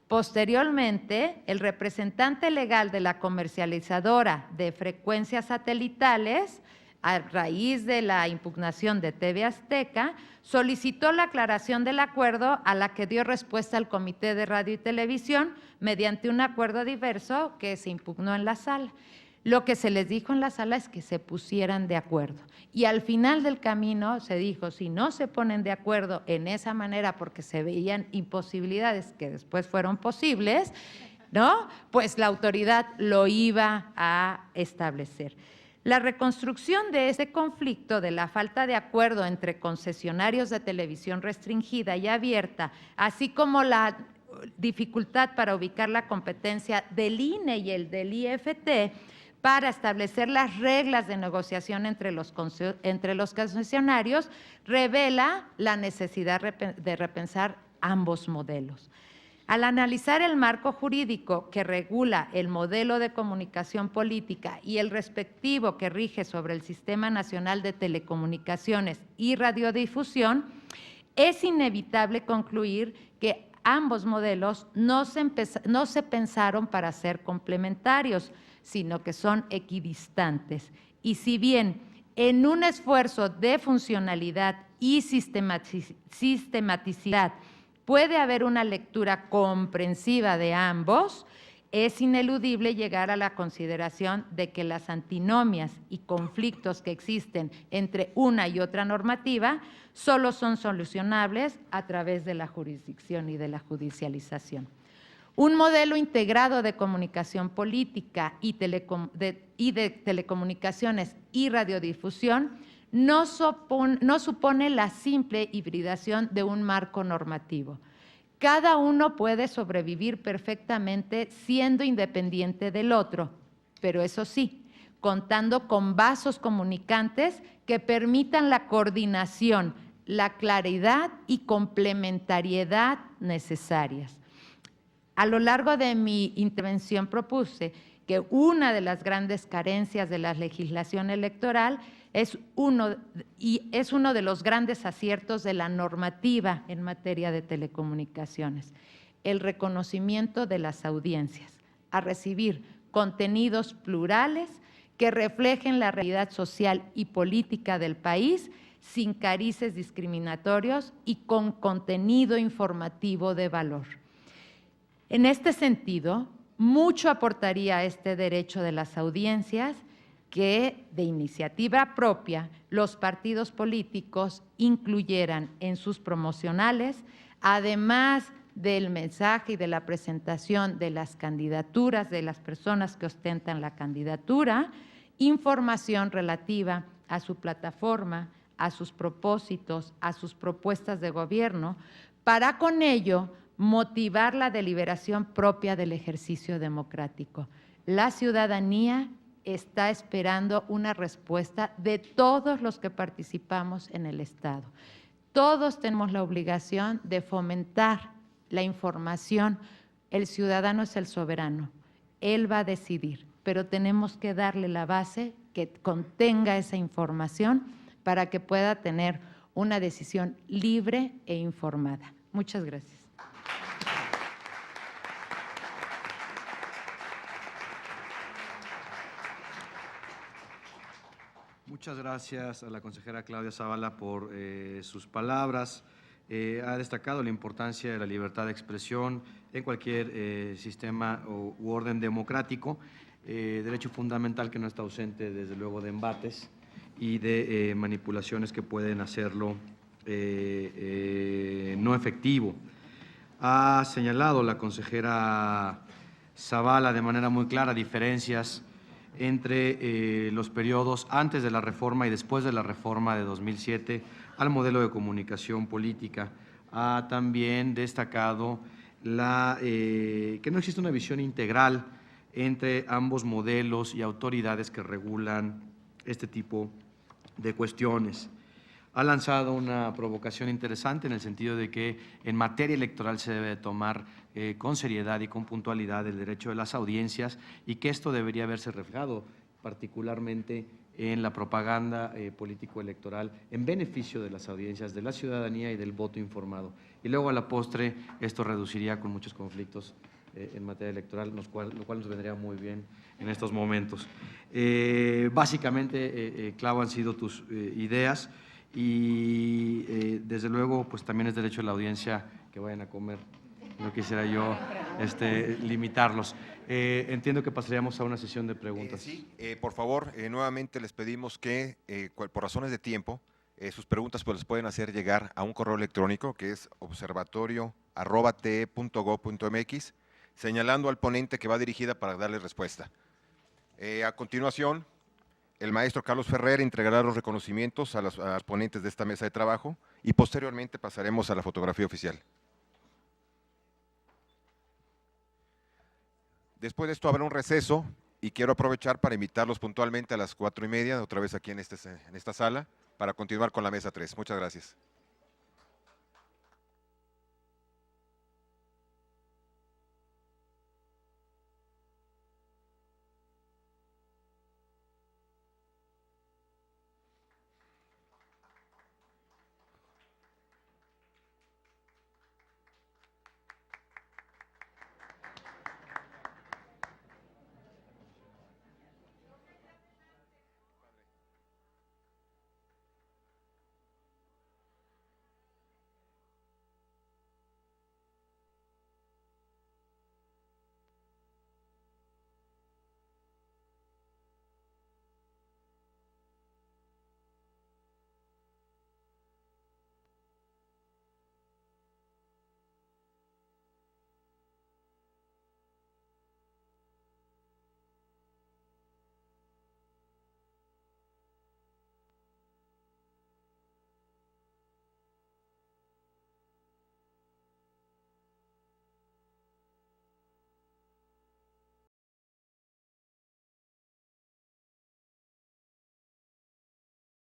Posteriormente, el representante legal de la comercializadora de frecuencias satelitales, a raíz de la impugnación de TV Azteca, solicitó la aclaración del acuerdo a la que dio respuesta el Comité de Radio y Televisión mediante un acuerdo diverso que se impugnó en la sala. Lo que se les dijo en la sala es que se pusieran de acuerdo. Y al final del camino se dijo, si no se ponen de acuerdo en esa manera porque se veían imposibilidades que después fueron posibles, ¿no? Pues la autoridad lo iba a establecer. La reconstrucción de ese conflicto de la falta de acuerdo entre concesionarios de televisión restringida y abierta, así como la dificultad para ubicar la competencia del INE y el del IFT para establecer las reglas de negociación entre los concesionarios, revela la necesidad de repensar ambos modelos. Al analizar el marco jurídico que regula el modelo de comunicación política y el respectivo que rige sobre el Sistema Nacional de Telecomunicaciones y Radiodifusión, es inevitable concluir que ambos modelos no se pensaron para ser complementarios, sino que son equidistantes. Y si bien en un esfuerzo de funcionalidad y sistematicidad puede haber una lectura comprensiva de ambos, es ineludible llegar a la consideración de que las antinomias y conflictos que existen entre una y otra normativa solo son solucionables a través de la jurisdicción y de la judicialización. Un modelo integrado de comunicación política y de telecomunicaciones y radiodifusión no supone la simple hibridación de un marco normativo. Cada uno puede sobrevivir perfectamente siendo independiente del otro, pero eso sí, contando con vasos comunicantes que permitan la coordinación, la claridad y complementariedad necesarias. A lo largo de mi intervención propuse que una de las grandes carencias de la legislación electoral es uno de los grandes aciertos de la normativa en materia de telecomunicaciones, el reconocimiento de las audiencias a recibir contenidos plurales que reflejen la realidad social y política del país sin carices discriminatorios y con contenido informativo de valor. En este sentido, mucho aportaría a este derecho de las audiencias que, de iniciativa propia, los partidos políticos incluyeran en sus promocionales, además del mensaje y de la presentación de las candidaturas de las personas que ostentan la candidatura, información relativa a su plataforma, a sus propósitos, a sus propuestas de gobierno, para con ello motivar la deliberación propia del ejercicio democrático. La ciudadanía está esperando una respuesta de todos los que participamos en el Estado. Todos tenemos la obligación de fomentar la información. El ciudadano es el soberano, él va a decidir, pero tenemos que darle la base que contenga esa información para que pueda tener una decisión libre e informada. Muchas gracias. Muchas gracias a la consejera Claudia Zavala por sus palabras. Ha destacado la importancia de la libertad de expresión en cualquier sistema u orden democrático, derecho fundamental que no está ausente, desde luego, de embates y de manipulaciones que pueden hacerlo no efectivo. Ha señalado la consejera Zavala de manera muy clara diferencias entre los periodos antes de la reforma y después de la reforma de 2007 al modelo de comunicación política. Ha también destacado que no existe una visión integral entre ambos modelos y autoridades que regulan este tipo de cuestiones. Ha lanzado una provocación interesante en el sentido de que en materia electoral se debe tomar con seriedad y con puntualidad el derecho de las audiencias y que esto debería verse reflejado particularmente en la propaganda político-electoral en beneficio de las audiencias, de la ciudadanía y del voto informado. Y luego a la postre esto reduciría con muchos conflictos en materia electoral, lo cual nos vendría muy bien en estos momentos. Básicamente, Clau, han sido tus ideas y desde luego pues también es derecho de la audiencia que vayan a comer. No quisiera yo limitarlos. Entiendo que pasaríamos a una sesión de preguntas. Sí, por favor, nuevamente les pedimos que, por razones de tiempo, sus preguntas pues las pueden hacer llegar a un correo electrónico que es observatorio@te.gov.mx, señalando al ponente que va dirigida para darle respuesta. A continuación, el maestro Carlos Ferrer entregará los reconocimientos a los ponentes de esta mesa de trabajo y posteriormente pasaremos a la fotografía oficial. Después de esto habrá un receso y quiero aprovechar para invitarlos puntualmente a las 4:30, otra vez aquí en esta sala, para continuar con la mesa 3. Muchas gracias.